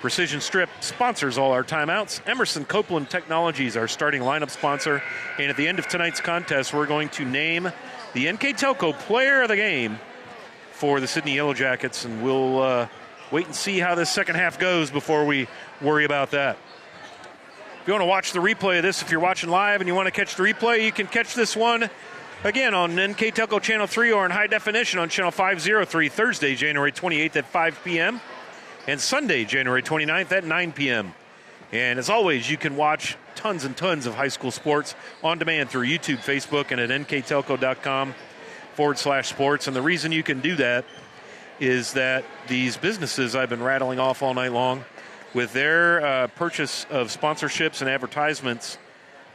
Precision Strip sponsors all our timeouts. Emerson Copeland Technologies, our starting lineup sponsor. And at the end of tonight's contest, we're going to name the NKTelco Player of the Game for the Sidney Yellow Jackets, and we'll wait and see how this second half goes before we worry about that. If you want to watch the replay of this, if you're watching live and you want to catch the replay, you can catch this one again on NKTelco Channel 3 or in high definition on Channel 503, Thursday, January 28th at 5 p.m. and Sunday, January 29th at 9 p.m. And as always, you can watch tons and tons of high school sports on demand through YouTube, Facebook, and at nktelco.com/sports. And the reason you can do that is that these businesses I've been rattling off all night long, with their purchase of sponsorships and advertisements,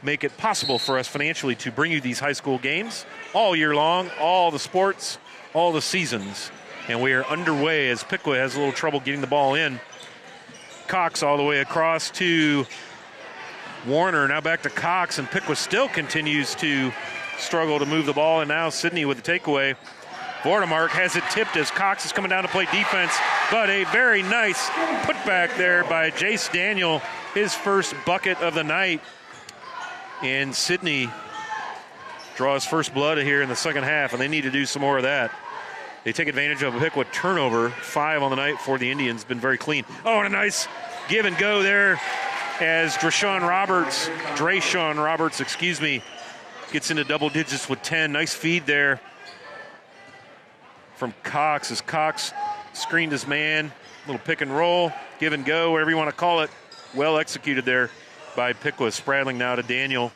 make it possible for us financially to bring you these high school games all year long, all the sports, all the seasons. And we are underway as Piqua has a little trouble getting the ball in. Cox all the way across to Warner, now back to Cox, and Piqua still continues to struggle to move the ball, and now Sidney with the takeaway. Vordemark has it tipped as Cox is coming down to play defense, but a very nice putback there by Jace Daniel, his first bucket of the night. And Sidney draws first blood here in the second half, and they need to do some more of that. They take advantage of a Piqua turnover, 5 on the night for the Indians, been very clean. Oh, and a nice give and go there as Drayshawn Roberts, gets into double digits with 10. Nice feed there from Cox as Cox screened his man. Little pick and roll, give and go, whatever you want to call it. Well executed there by Piqua. Spradling now to Daniel.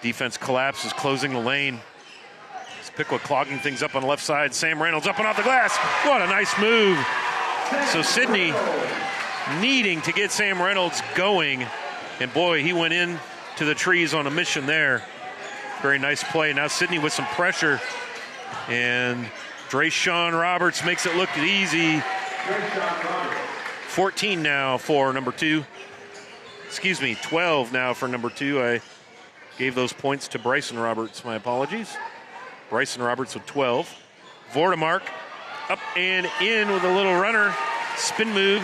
Defense collapses, closing the lane. Piqua clogging things up on the left side. Sam Reynolds up and off the glass. What a nice move. So Sidney needing to get Sam Reynolds going. And boy, he went in to the trees on a mission there. Very nice play. Now Sidney with some pressure. And Drayshawn Roberts makes it look easy. 14 now for number 2. 12 now for number 2. I gave those points to Bryson Roberts. My apologies. Bryson Roberts with 12. Vordemark up and in with a little runner. Spin move.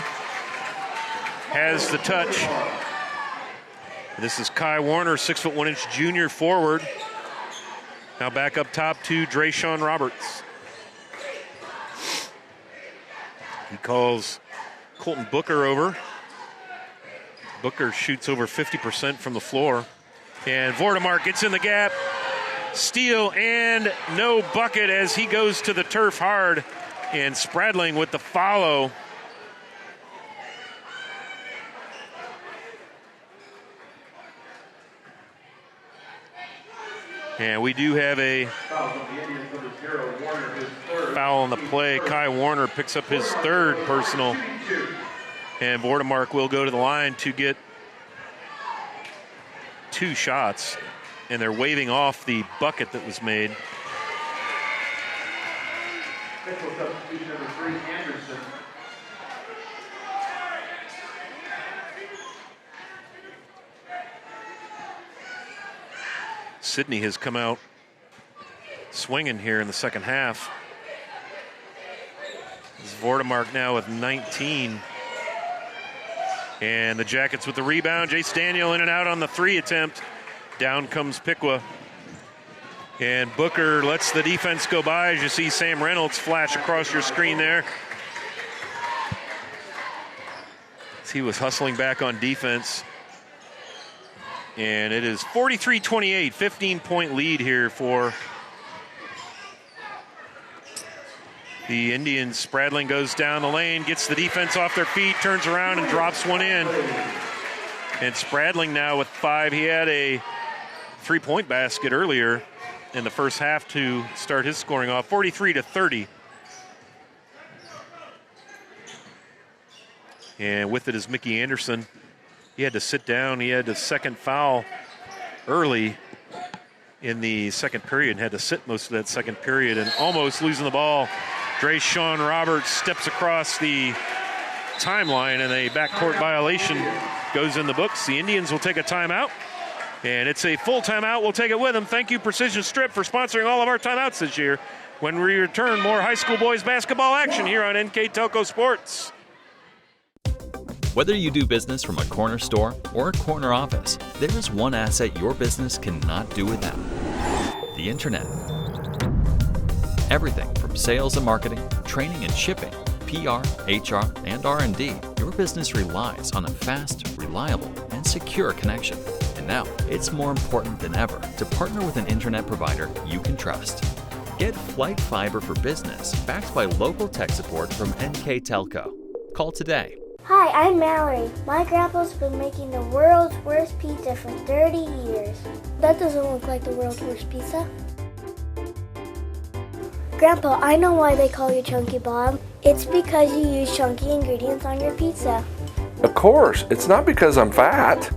Has the touch. This is Kai Warner, 6'1" junior forward. Now back up top to Drayshawn Roberts. He calls Colton Booker over. Booker shoots over 50% from the floor. And Vordemark gets in the gap. Steal and no bucket as he goes to the turf hard. And Spradling with the follow. And we do have a foul on the play. Kai Warner picks up his 3rd personal. And Vordemark will go to the line to get 2 shots. And they're waving off the bucket that was made. Sidney has come out swinging here in the second half. This is Vordemark now with 19. And the Jackets with the rebound. Jace Daniel in and out on the 3 attempt. Down comes Piqua. And Booker lets the defense go by as you see Sam Reynolds flash across your screen there. As he was hustling back on defense. And it is 43-28, 15-point lead here for the Indians. Spradling goes down the lane, gets the defense off their feet, turns around and drops one in. And Spradling now with 5. He had a 3-point basket earlier in the first half to start his scoring off. 43-30. And with it is Mickey Anderson. He had to sit down. He had the second foul early in the second period and had to sit most of that second period and almost losing the ball. Drayshawn Roberts steps across the timeline and a backcourt violation goes in the books. The Indians will take a timeout. And it's a full timeout. We'll take it with them. Thank you, Precision Strip, for sponsoring all of our timeouts this year. When we return, more high school boys basketball action here on NKTelco Sports. Whether you do business from a corner store or a corner office, there is one asset your business cannot do without: the Internet. Everything from sales and marketing, training and shipping, PR, HR, and R&D, your business relies on a fast, reliable, and secure connection. And now, it's more important than ever to partner with an internet provider you can trust. Get Flight Fiber for Business, backed by local tech support from NKTelco. Call today. Hi, I'm Mallory. My grandpa's been making the world's worst pizza for 30 years. That doesn't look like the world's worst pizza. Grandpa, I know why they call you Chunky Bob. It's because you use chunky ingredients on your pizza. Of course, it's not because I'm fat.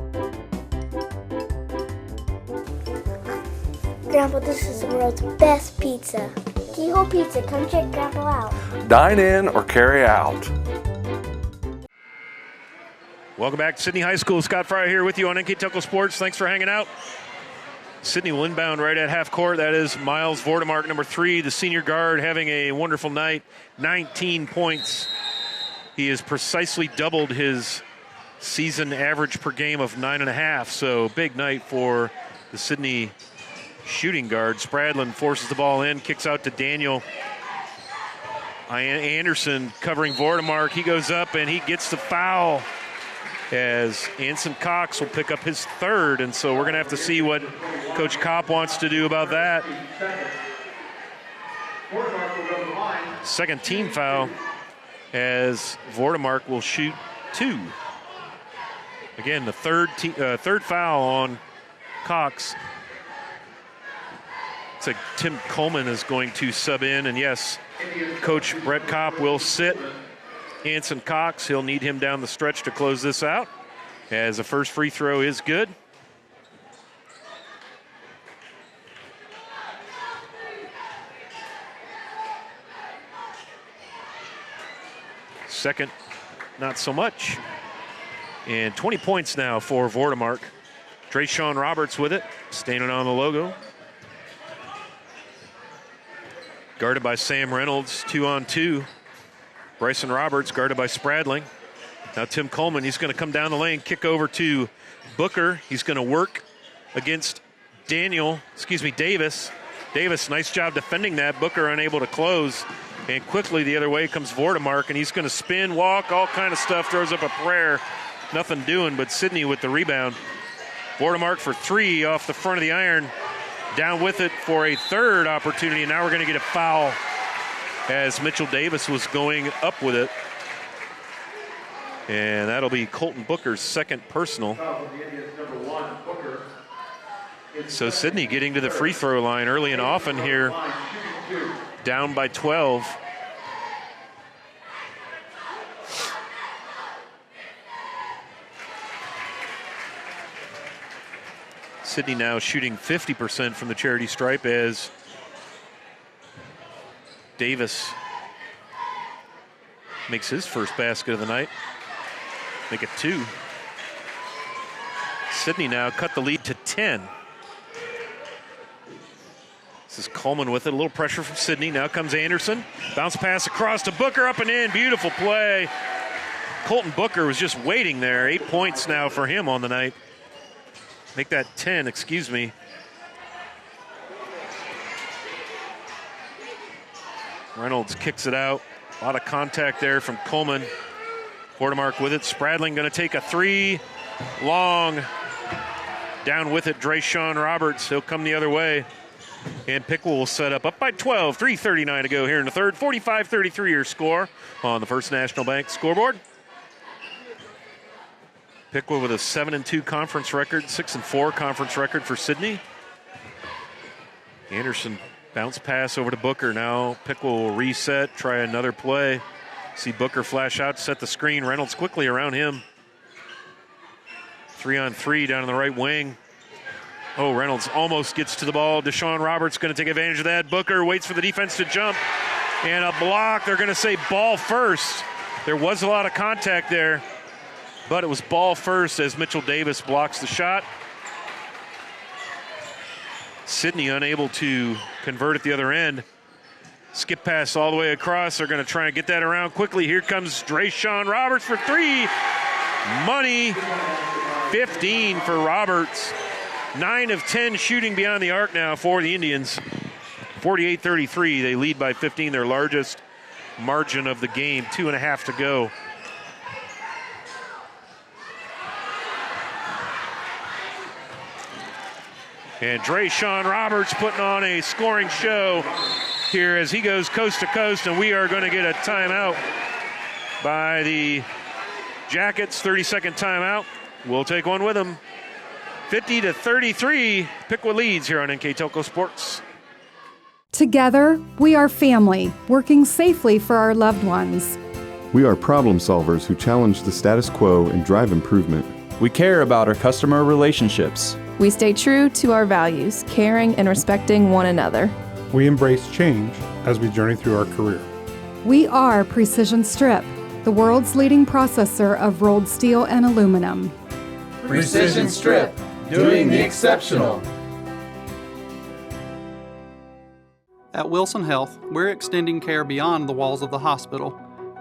Grandpa, this is the world's best pizza. Keyhole Pizza, come check Grandpa out. Dine in or carry out. Welcome back to Sidney High School. Scott Fryer here with you on NKTelco Sports. Thanks for hanging out. Sidney will inbound right at half court. That is Miles Vordemark, number 3, the senior guard, having a wonderful night. 19 points. He has precisely doubled his season average per game of 9.5. So big night for the Sidney shooting guard. Spradlin forces the ball in, kicks out to Daniel. Anderson covering Vordemark. He goes up and he gets the foul, as Anson Cox will pick up his 3rd, and so we're going to have to see what Coach Kopp wants to do about that. Second team foul, as Vordemark will shoot 2. Again, the third foul on Cox. Looks like Tim Coleman is going to sub in, and yes, Coach Brett Kopp will sit Anson Cox. He'll need him down the stretch to close this out, as the first free throw is good. Second, not so much. And 20 points now for Vordemark. Drayshawn Roberts with it, standing on the logo. Guarded by Sam Reynolds, 2-on-2. Bryson Roberts guarded by Spradling. Now Tim Coleman, he's going to come down the lane, kick over to Booker. He's going to work against Davis. Davis, nice job defending that. Booker unable to close. And quickly the other way comes Vordemark, and he's going to spin, walk, all kind of stuff, throws up a prayer. Nothing doing, but Sidney with the rebound. Vordemark for 3 off the front of the iron. Down with it for a 3rd opportunity, and now we're going to get a foul as Mitchell Davis was going up with it. And that'll be Colton Booker's 2nd personal. So Sidney getting to the free throw line early and often here, down by 12. Sidney now shooting 50% from the charity stripe, as Davis makes his first basket of the night. Make it 2. Sidney now cut the lead to 10. This is Coleman with it. A little pressure from Sidney. Now comes Anderson. Bounce pass across to Booker, up and in. Beautiful play. Colton Booker was just waiting there. 8 points now for him on the night. Make that 10, excuse me. Reynolds kicks it out. A lot of contact there from Coleman. Vordemark with it. Spradling going to take a 3. Long. Down with it, Drayshawn Roberts. He'll come the other way. And Piqua will set up by 12. 3:39 to go here in the 3rd. 45-33 your score on the First National Bank scoreboard. Piqua with a 7-2 conference record, 6-4 conference record for Sidney. Anderson bounce pass over to Booker. Now Piqua will reset, try another play. See Booker flash out, set the screen. Reynolds quickly around him. 3-on-3 down in the right wing. Oh, Reynolds almost gets to the ball. Deshaun Roberts going to take advantage of that. Booker waits for the defense to jump. And a block. They're going to say ball first. There was a lot of contact there, but it was ball first as Mitchell Davis blocks the shot. Sidney unable to convert at the other end. Skip pass all the way across. They're going to try and get that around quickly. Here comes Drayshawn Roberts for 3. Money. 15 for Roberts. 9 of 10 shooting beyond the arc now for the Indians. 48-33. They lead by 15, their largest margin of the game. 2.5 to go. And Drayshawn Roberts putting on a scoring show here as he goes coast to coast, and we are going to get a timeout by the Jackets. 30-second timeout. We'll take one with them. 50-33, Piqua leads here on NKTelco Sports. Together, we are family, working safely for our loved ones. We are problem solvers who challenge the status quo and drive improvement. We care about our customer relationships. We stay true to our values, caring and respecting one another. We embrace change as we journey through our career. We are Precision Strip, the world's leading processor of rolled steel and aluminum. Precision Strip, doing the exceptional. At Wilson Health, we're extending care beyond the walls of the hospital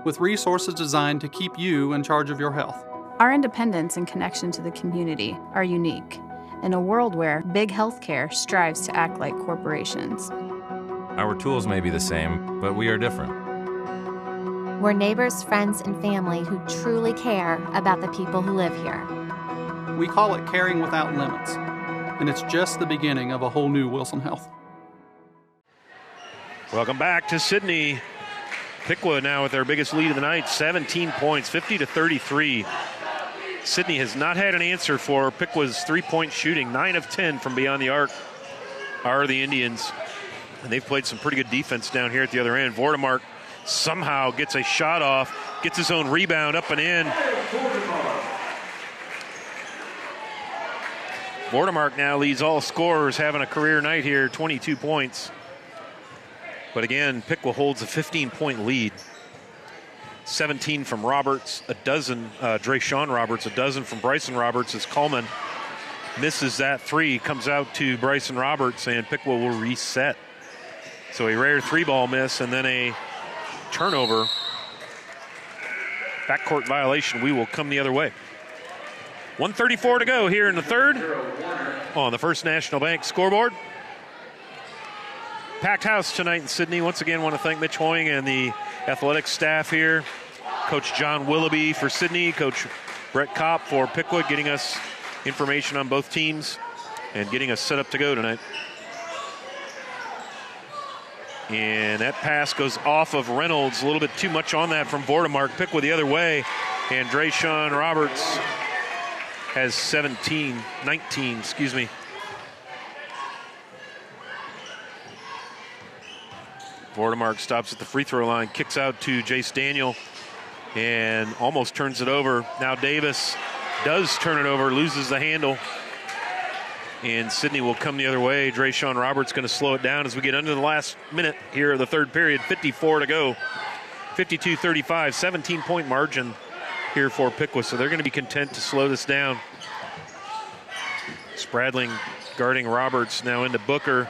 with resources designed to keep you in charge of your health. Our independence and connection to the community are unique in a world where big healthcare strives to act like corporations. Our tools may be the same, but we are different. We're neighbors, friends, and family who truly care about the people who live here. We call it caring without limits, and it's just the beginning of a whole new Wilson Health. Welcome back to Sidney. Piqua now with their biggest lead of the night, 17 points, 50-33. Sidney has not had an answer for Piqua's three-point shooting. 9 of 10 from beyond the arc are the Indians. And they've played some pretty good defense down here at the other end. Vortemark somehow gets a shot off, gets his own rebound up and in. Vortemark now leads all scorers, having a career night here, 22 points. But again, Piqua holds a 15-point lead. 17 from Roberts, a dozen, Drayshawn Roberts, a dozen from Bryson Roberts as Coleman misses that three, comes out to Bryson Roberts, and Piqua will reset. So a rare three-ball miss and then a turnover. Backcourt violation, we will come the other way. 1:34 to go here in the third on the First National Bank scoreboard. Packed house tonight in Sidney. Once again, want to thank Mitch Hoying and the athletics staff here. Coach John Willoughby for Sidney, Coach Brett Kopp for Piqua, getting us information on both teams and getting us set up to go tonight. And that pass goes off of Reynolds. A little bit too much on that from Vortemark. Piqua the other way. And Drayshawn Roberts has 19, excuse me. Vortemark stops at the free throw line, kicks out to Jace Daniel, and almost turns it over. Now Davis does turn it over, loses the handle, and Sidney will come the other way. Drayshawn Roberts going to slow it down as we get under the last minute here of the third period. 54 to go. 52-35, 17-point margin here for Piqua, so they're going to be content to slow this down. Spradling guarding Roberts, now into Booker.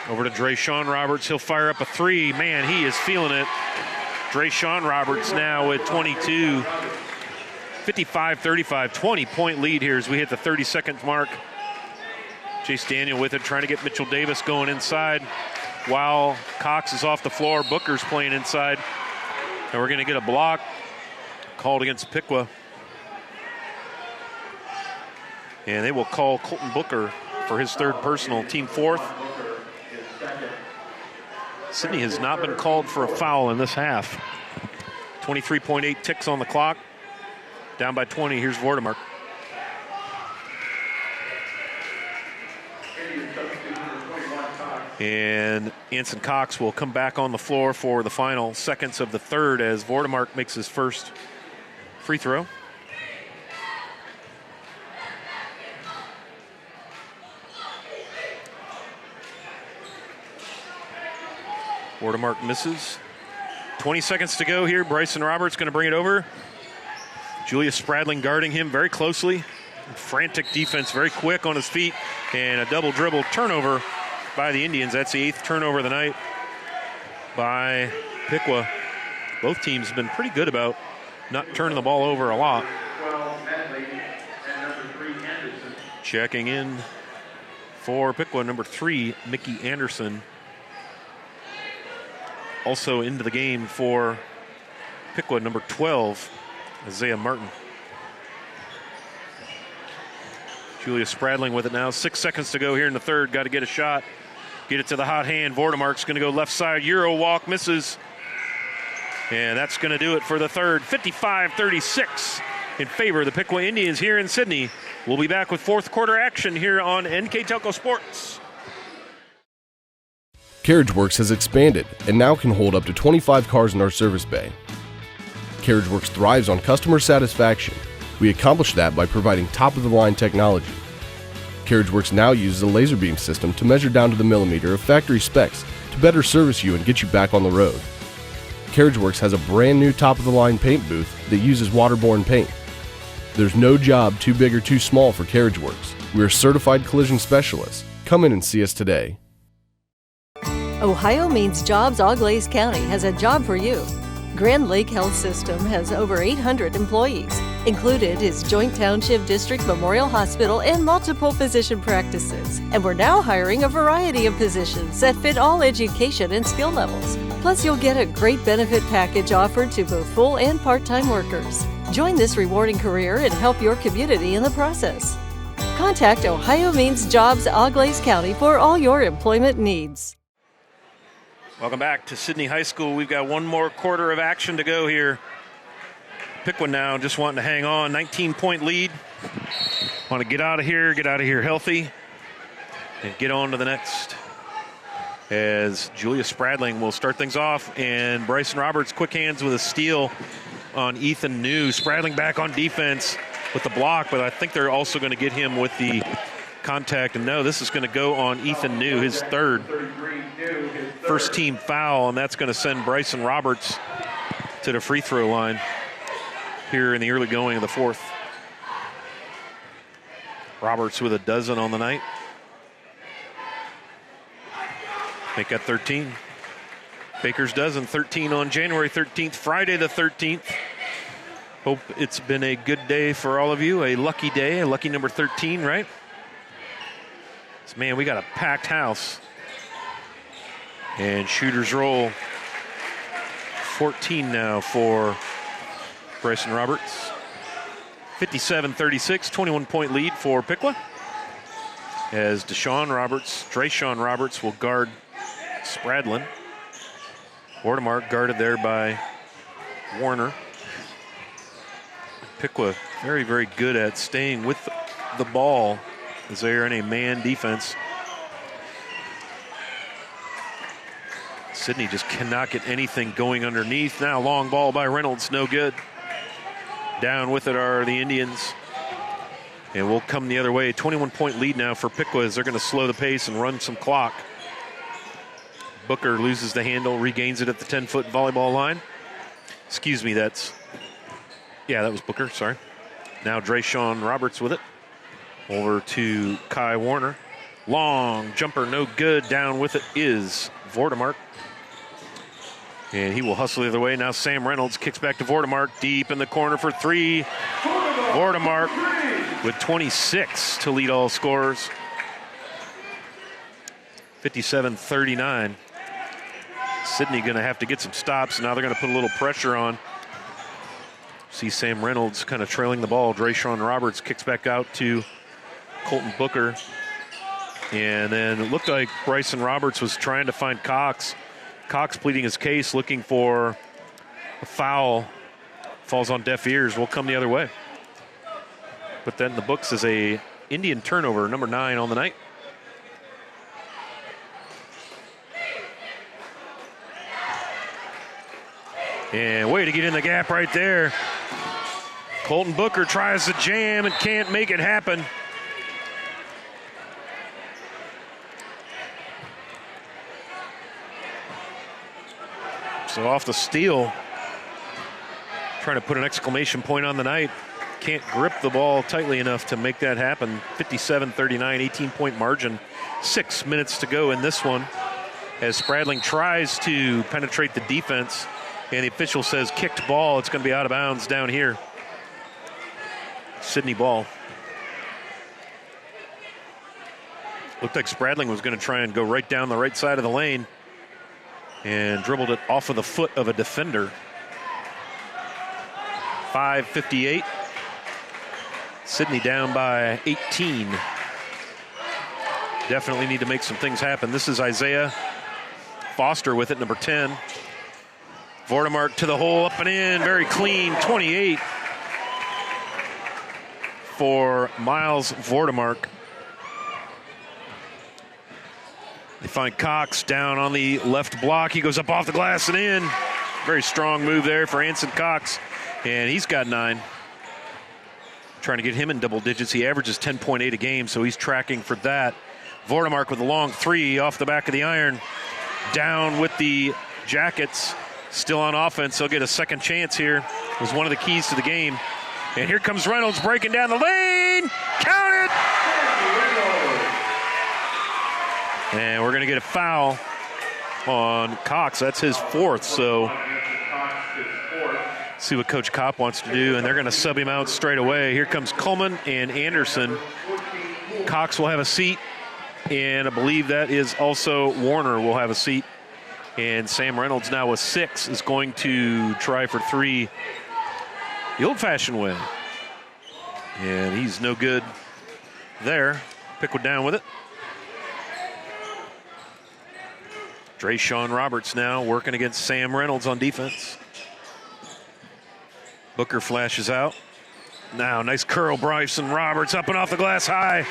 Over to Drayshawn Roberts. He'll fire up a three. Man, he is feeling it. Drayshawn Roberts now with 22. 55-35, 20-point lead here as we hit the 30-second mark. Jace Daniel with it, trying to get Mitchell Davis going inside while Cox is off the floor. Booker's playing inside. And we're going to get a block called against Piqua. And they will call Colton Booker for his third personal, team fourth. Sidney has not been called for a foul in this half. 23.8 ticks on the clock. Down by 20, here's Vortemark. And Anson Cox will come back on the floor for the final seconds of the third as Vortemark makes his first free throw. Vortemark misses. 20 seconds to go here. Bryson Roberts going to bring it over. Julius Spradling guarding him very closely. Frantic defense, very quick on his feet. And a double dribble turnover by the Indians. That's the 8th turnover of the night by Piqua. Both teams have been pretty good about not turning the ball over a lot. Checking in for Piqua, number 3, Mickey Anderson. Also into the game for Piqua, number 12, Isaiah Martin. Julius Spradling with it now. 6 seconds to go here in the third. Got to get a shot. Get it to the hot hand. Vortemark's going to go left side. Euro walk, misses. And that's going to do it for the third. 55-36 in favor of the Piqua Indians here in Sidney. We'll be back with fourth quarter action here on NKTelco Sports. CarriageWorks has expanded and now can hold up to 25 cars in our service bay. CarriageWorks thrives on customer satisfaction. We accomplish that by providing top-of-the-line technology. CarriageWorks now uses a laser beam system to measure down to the millimeter of factory specs to better service you and get you back on the road. CarriageWorks has a brand new top-of-the-line paint booth that uses waterborne paint. There's no job too big or too small for CarriageWorks. We are certified collision specialists. Come in and see us today. Ohio Means Jobs Auglaize County has a job for you. Grand Lake Health System has over 800 employees. Included is Joint Township District Memorial Hospital and multiple physician practices. And we're now hiring a variety of positions that fit all education and skill levels. Plus, you'll get a great benefit package offered to both full and part-time workers. Join this rewarding career and help your community in the process. Contact Ohio Means Jobs Auglaize County for all your employment needs. Welcome back to Sidney High School. We've got one more quarter of action to go here. Piqua now just wanting to hang on. 19-point lead. Want to get out of here healthy, and get on to the next. As Julia Spradling will start things off, and Bryson Roberts quick hands with a steal on Ethan New. Spradling back on defense with the block, but I think they're also going to get him with the contact. And no, this is going to go on Ethan New, his third first team foul, and that's going to send Bryson Roberts to the free throw line here in the early going of the fourth. Roberts with a dozen on the night. Make that 13. Baker's dozen, 13 on January 13th, Friday the 13th. Hope it's been a good day for all of you, a lucky day, a lucky number 13, right? So, man, we got a packed house. And shooters roll. 14 now for Bryson Roberts. 57-36, 21-point lead for Piqua. As Drayshawn Roberts will guard Spradlin. Vordemark guarded there by Warner. Piqua very, very good at staying with the ball as they are in a man defense. Sidney just cannot get anything going underneath. Now long ball by Reynolds, no good. Down with it are the Indians. And we'll come the other way. 21-point lead now for Piqua as they're going to slow the pace and run some clock. Booker loses the handle, regains it at the 10-foot volleyball line. Excuse me, that was Booker, sorry. Now Drayshawn Roberts with it. Over to Kai Warner. Long jumper, no good. Down with it is Vordemark. And he will hustle the other way. Now Sam Reynolds kicks back to Vordemark. Deep in the corner for three. Vordemark with 26 to lead all scorers. 57-39. Sidney going to have to get some stops. Now they're going to put a little pressure on. See Sam Reynolds kind of trailing the ball. Drayshawn Roberts kicks back out to Colton Booker. And then it looked like Bryson Roberts was trying to find Cox. Cox pleading his case, looking for a foul. Falls on deaf ears. Will come the other way. Put that in the books as a Indian turnover, number 9 on the night. And way to get in the gap right there. Colton Booker tries to jam and can't make it happen. So off the steal, trying to put an exclamation point on the night. Can't grip the ball tightly enough to make that happen. 57-39, 18-point margin. 6 minutes to go in this one as Spradling tries to penetrate the defense. And the official says kicked ball. It's going to be out of bounds down here. Sidney ball. Looked like Spradling was going to try and go right down the right side of the lane and dribbled it off of the foot of a defender. 5:58. Sidney down by 18. Definitely need to make some things happen. This is Isaiah Foster with it, number 10. Vordemark to the hole, up and in, very clean, 28 for Miles Vordemark. They find Cox down on the left block. He goes up off the glass and in. Very strong move there for Anson Cox, and he's got 9. Trying to get him in double digits. He averages 10.8 a game, so he's tracking for that. Vordemark with a long 3 off the back of the iron. Down with the Jackets. Still on offense. He'll get a second chance here. It was one of the keys to the game. And here comes Reynolds breaking down the lane. Count it! And we're going to get a foul on Cox. That's his fourth, so see what Coach Kopp wants to do, and they're going to sub him out straight away. Here comes Coleman and Anderson. Cox will have a seat, and I believe that is also Warner will have a seat. And Sam Reynolds now with 6 is going to try for 3 the old-fashioned way. And he's no good there. Piqua down with it. Drayshawn Roberts now working against Sam Reynolds on defense. Booker flashes out. Now, nice curl, Bryson Roberts up and off the glass high.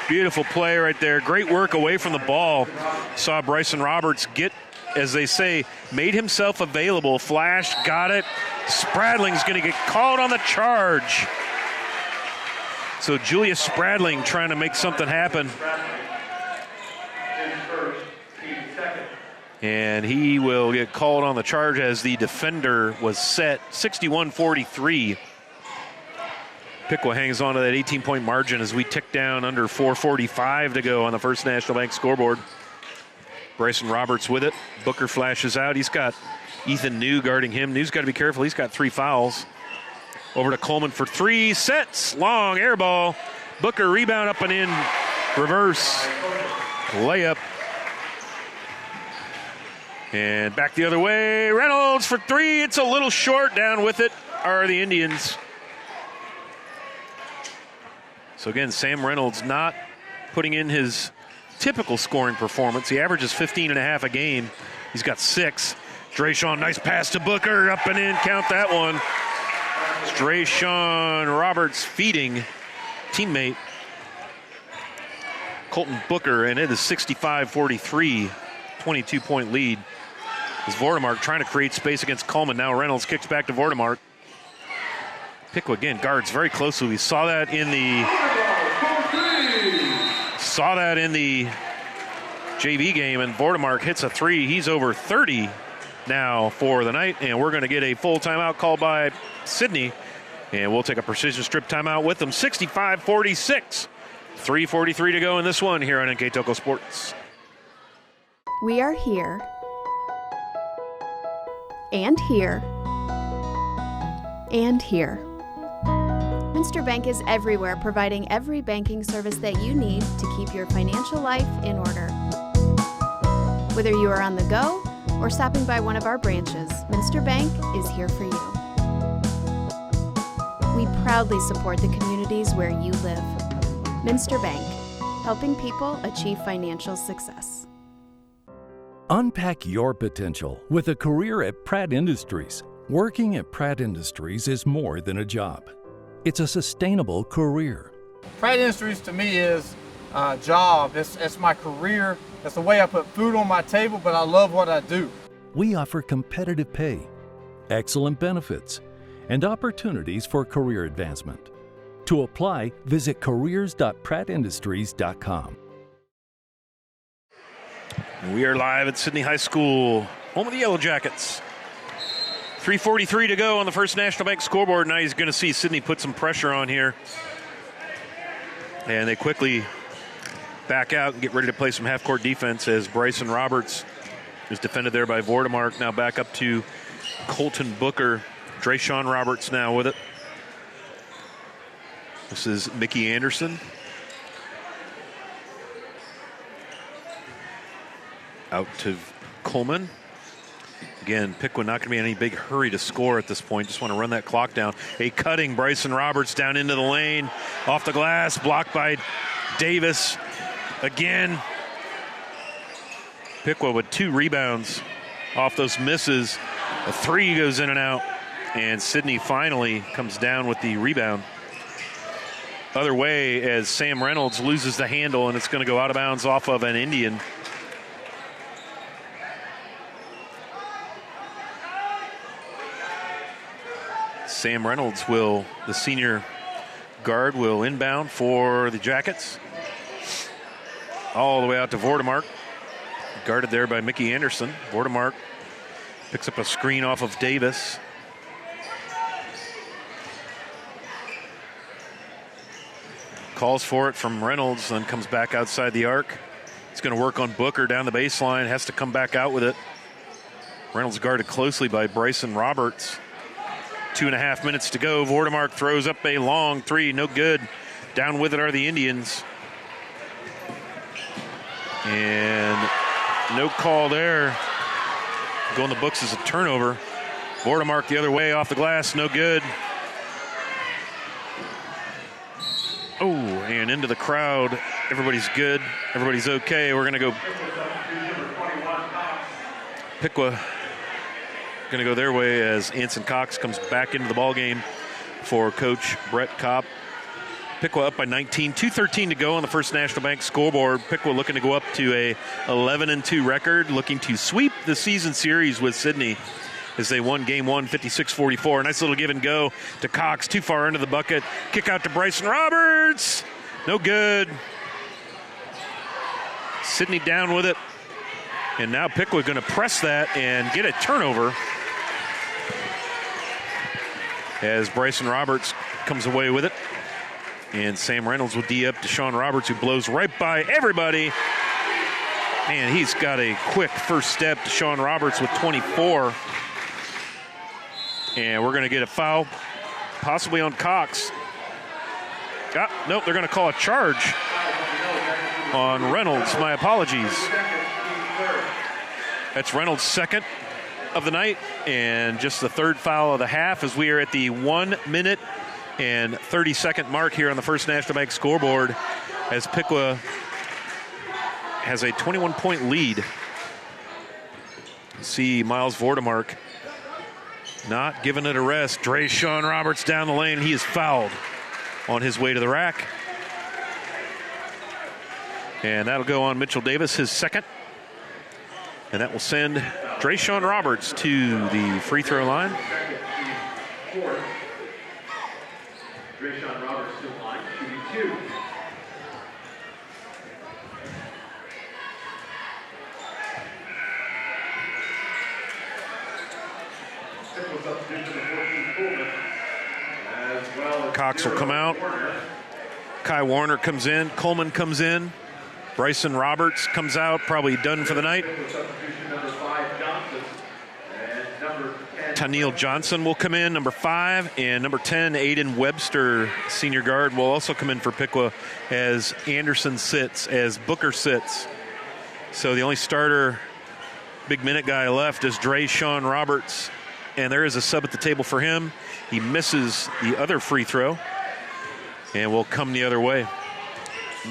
Beautiful play right there. Great work away from the ball. Saw Bryson Roberts get, as they say, made himself available. Flash, got it. Spradling's going to get called on the charge. So Julius Spradling trying to make something happen. And he will get called on the charge as the defender was set. 61-43. Piqua hangs on to that 18-point margin as we tick down under 4:45 to go on the First National Bank scoreboard. Bryson Roberts with it. Booker flashes out. He's got Ethan New guarding him. New's got to be careful. He's got 3 fouls. Over to Coleman for 3. Sets. Long air ball. Booker rebound up and in. Reverse. Layup. And back the other way. Reynolds for 3. It's a little short. Down with it are the Indians. So again, Sam Reynolds not putting in his typical scoring performance. He averages 15.5 a game. He's got 6. Drayshawn, nice pass to Booker. Up and in. Count that one. It's Drayshawn Roberts feeding teammate Colton Booker, and it is 65-43, 22-point lead. As Vordemark trying to create space against Coleman. Now Reynolds kicks back to Vordemark. Piqua again guards very closely. We saw that in the JV game, and Vordemark hits a 3. He's over 30 now for the night, and we're going to get a full timeout called by Sidney, and we'll take a precision strip timeout with them. 65-46, 3:43 to go in this one here on NKTelco Sports. We are here and here and here. Minster Bank is everywhere, providing every banking service that you need to keep your financial life in order. Whether you are on the go or stopping by one of our branches, Minster Bank is here for you. We proudly support the communities where you live. Minster Bank, helping people achieve financial success. Unpack your potential with a career at Pratt Industries. Working at Pratt Industries is more than a job. It's a sustainable career. Pratt Industries to me is a job. It's my career. It's the way I put food on my table, but I love what I do. We offer competitive pay, excellent benefits, and opportunities for career advancement. To apply, visit careers.prattindustries.com. We are live at Sidney High School, home of the Yellow Jackets. 3:43 to go on the First National Bank scoreboard. Now he's going to see Sidney put some pressure on here. And they quickly back out and get ready to play some half-court defense as Bryson Roberts is defended there by Vordemark. Now back up to Colton Booker. Drayshawn Roberts now with it. This is Mickey Anderson. Out to Coleman. Again, Piqua not going to be in any big hurry to score at this point. Just want to run that clock down. A cutting Bryson Roberts down into the lane. Off the glass, blocked by Davis. Again, Piqua with 2 rebounds off those misses. A 3 goes in and out. And Sidney finally comes down with the rebound. Other way as Sam Reynolds loses the handle, and it's going to go out of bounds off of an Indian. Sam Reynolds the senior guard will inbound for the Jackets. All the way out to Vordemark. Guarded there by Mickey Anderson. Vordemark picks up a screen off of Davis. Calls for it from Reynolds, then comes back outside the arc. It's going to work on Booker down the baseline. Has to come back out with it. Reynolds guarded closely by Bryson Roberts. 2.5 minutes to go. Vordemark throws up a long three. No good. Down with it are the Indians. And no call there. Go in the books as a turnover. Vordemark the other way off the glass. No good. Oh, and into the crowd. Everybody's good. Everybody's okay. We're going to go. Piqua going to go their way as Anson Cox comes back into the ballgame for Coach Brett Kopp. Piqua up by 19, 2:13 to go on the First National Bank scoreboard. Piqua looking to go up to a 11-2 record, looking to sweep the season series with Sidney as they won game one, 56-44. Nice little give and go to Cox, too far into the bucket. Kick out to Bryson Roberts. No good. Sidney down with it. And now Piqua going to press that and get a turnover as Bryson Roberts comes away with it. And Sam Reynolds will D up to Sean Roberts, who blows right by everybody. Man, he's got a quick first step to Sean Roberts with 24. And we're going to get a foul, possibly on Cox. Nope, they're going to call a charge on Reynolds. My apologies. That's Reynolds' second of the night, and just the third foul of the half as we are at the 1 minute and 30-second mark here on the First National Bank scoreboard as Piqua has a 21-point lead. See Miles Vordemark not giving it a rest. Sean Roberts down the lane. He is fouled on his way to the rack. And that'll go on Mitchell Davis, his second. And that will send Sean Roberts to the free throw line. Sean Roberts to the line, shooting 2. Cox will come out. Kai Warner comes in. Coleman comes in. Bryson Roberts comes out, probably done for the night. Tennille Johnson will come in, number 5, and number 10, Aiden Webster, senior guard, will also come in for Piqua as Anderson sits, as Booker sits. So the only starter, big minute guy left is Sean Roberts, and there is a sub at the table for him. He misses the other free throw, and will come the other way.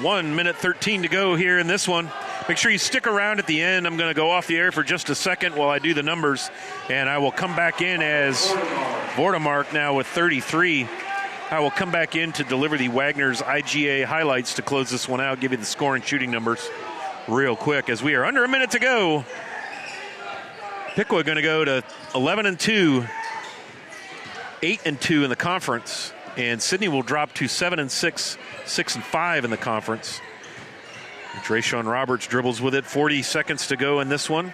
1 minute 13 to go here in this one. Make sure you stick around at the end. I'm going to go off the air for just a second while I do the numbers, and I will come back in as Vordemark now with 33. I will come back in to deliver the Wagner's IGA highlights to close this one out, give you the score and shooting numbers real quick as we are under a minute to go. Piqua going to go to 11-2, 8-2 in the conference, and Sidney will drop to 7-6, 6-5 in the conference. Sean Roberts dribbles with it. 40 seconds to go in this one.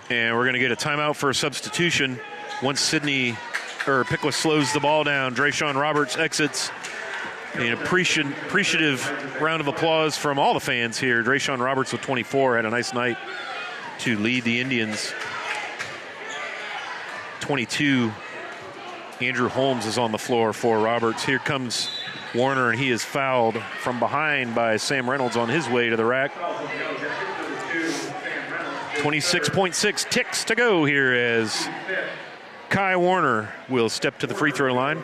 And we're going to get a timeout for a substitution once Piqua slows the ball down. Sean Roberts exits. An appreciative round of applause from all the fans here. Sean Roberts with 24 had a nice night to lead the Indians. 22. Andrew Holmes is on the floor for Roberts. Here comes Warner, and he is fouled from behind by Sam Reynolds on his way to the rack. 26.6 ticks to go here as Kai Warner will step to the free throw line.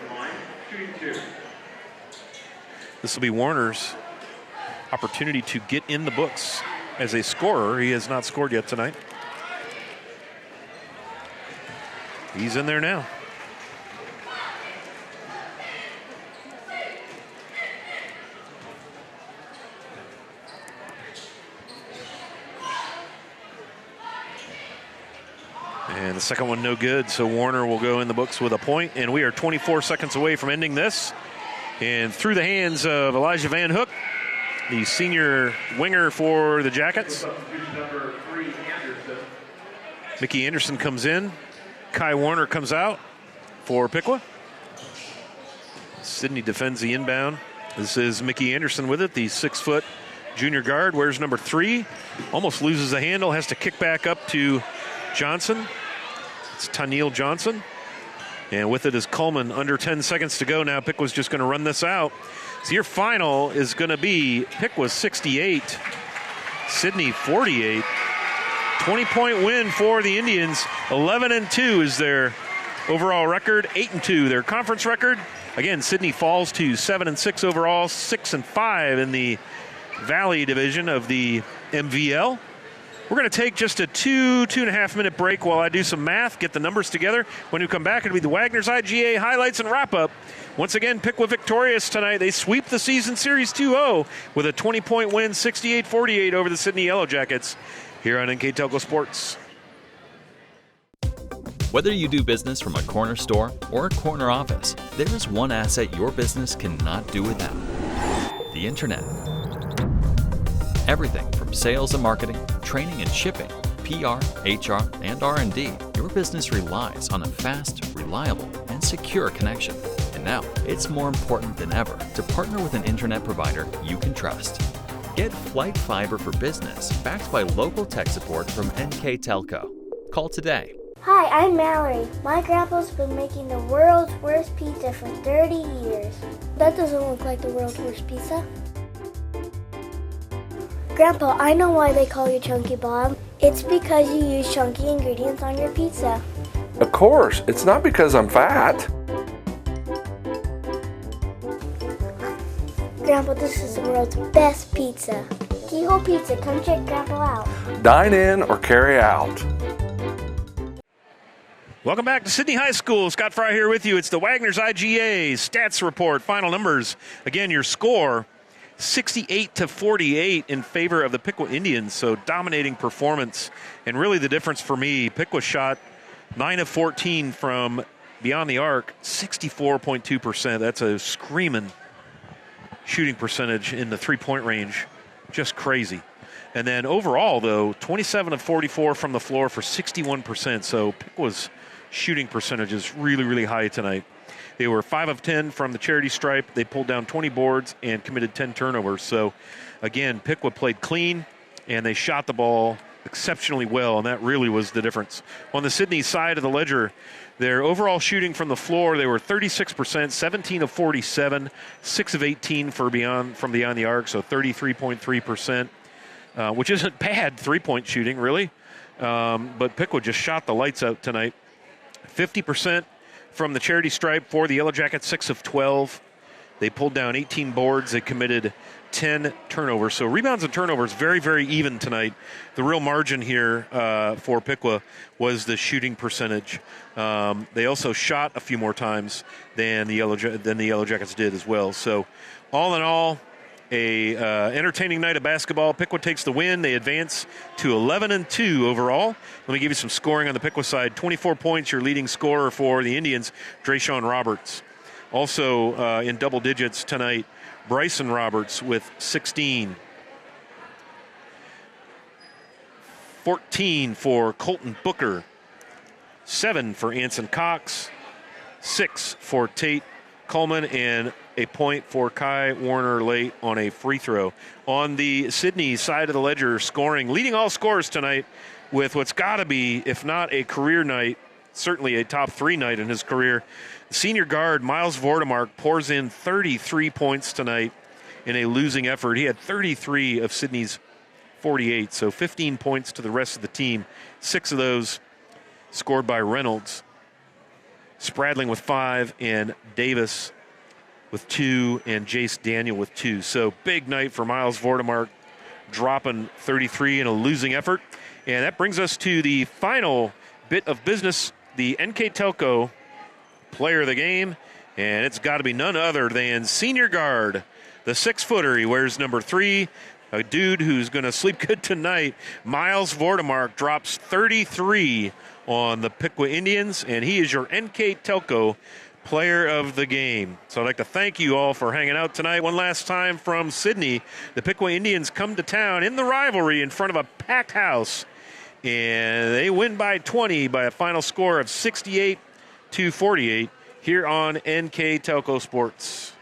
This will be Warner's opportunity to get in the books as a scorer. He has not scored yet tonight. He's in there now. And the second one no good, so Warner will go in the books with a point, and we are 24 seconds away from ending this. And through the hands of Elijah Van Hook, the senior winger for the Jackets. Mickey Anderson comes in. Kai Warner comes out for Piqua. Sidney defends the inbound. This is Mickey Anderson with it, the 6 foot, junior guard, wears number 3. Almost loses the handle, has to kick back up to Johnson. It's Taniel Johnson. And with it is Coleman. Under 10 seconds to go now. Piqua's just going to run this out. So your final is going to be Piqua 68, Sidney 48. 20-point win for the Indians. 11-2 is their overall record. 8-2 their conference record. Again, Sidney falls to 7-6 overall, 6-5 in the Valley division of the MVL. We're going to take just a 2.5 minute break while I do some math, get the numbers together. When we come back, it'll be the Wagner's IGA highlights and wrap-up. Once again, Piqua victorious tonight. They sweep the season series 2-0 with a 20-point win, 68-48 over the Sidney Yellow Jackets here on NKTelco Sports. Whether you do business from a corner store or a corner office, there is one asset your business cannot do without: the Internet. Everything from sales and marketing, training and shipping, PR, HR, and R&D, your business relies on a fast, reliable, and secure connection. And now, it's more important than ever to partner with an internet provider you can trust. Get Flight Fiber for Business, backed by local tech support from NKTelco. Call today. Hi, I'm Mallory. My grandpa's been making the world's worst pizza for 30 years. That doesn't look like the world's worst pizza. Grandpa, I know why they call you Chunky Bob. It's because you use chunky ingredients on your pizza. Of course, it's not because I'm fat. Grandpa, this is the world's best pizza. Keyhole Pizza, come check Grandpa out. Dine in or carry out. Welcome back to Sidney High School. Scott Fry here with you. It's the Wagner's IGA stats report. Final numbers. Again, your score, 68-48 in favor of the Piqua Indians. So dominating performance. And really the difference for me, Piqua shot 9 of 14 from beyond the arc, 64.2%. That's a screaming shooting percentage in the three-point range. Just crazy. And then overall, though, 27 of 44 from the floor for 61%. So Piqua's shooting percentage is really, really high tonight. They were 5 of 10 from the charity stripe. They pulled down 20 boards and committed 10 turnovers. So, again, Piqua played clean, and they shot the ball exceptionally well, and that really was the difference. On the Sidney side of the ledger, their overall shooting from the floor, they were 36%, 17 of 47, 6 of 18 from beyond the arc, so 33.3%, which isn't bad three-point shooting, really. But Piqua just shot the lights out tonight. 50% from the charity stripe for the Yellow Jackets, 6 of 12. They pulled down 18 boards. They committed 10 turnovers. So rebounds and turnovers very, very even tonight. The real margin here for Piqua was the shooting percentage. They also shot a few more times than the Yellow Jackets did as well. So all in all, a entertaining night of basketball. Piqua takes the win. They advance to 11-2 overall. Let me give you some scoring on the Piqua side. 24 points, your leading scorer for the Indians, Drayshawn Roberts. Also in double digits tonight, Bryson Roberts with 16. 14 for Colton Booker. 7 for Anson Cox. 6 for Tate Coleman, and a point for Kai Warner late on a free throw. On the Sidney side of the ledger, scoring, leading all scorers tonight with what's got to be, if not a career night, certainly a top 3 night in his career. Senior guard Miles Vordemark pours in 33 points tonight in a losing effort. He had 33 of Sidney's 48, so 15 points to the rest of the team. 6 of those scored by Reynolds. Spradling with 5, and Davis with 2, and Jace Daniel with 2. So big night for Miles Vordemark, dropping 33 in a losing effort. And that brings us to the final bit of business, the NKTelco player of the game. And it's got to be none other than senior guard, the 6-footer. He wears number 3, a dude who's going to sleep good tonight. Miles Vordemark drops 33 on the Piqua Indians, and he is your NKTelco player of the game. So I'd like to thank you all for hanging out tonight. One last time from Sidney, the Piqua Indians come to town in the rivalry in front of a packed house, and they win by 20 by a final score of 68-48 here on NKTelco Sports.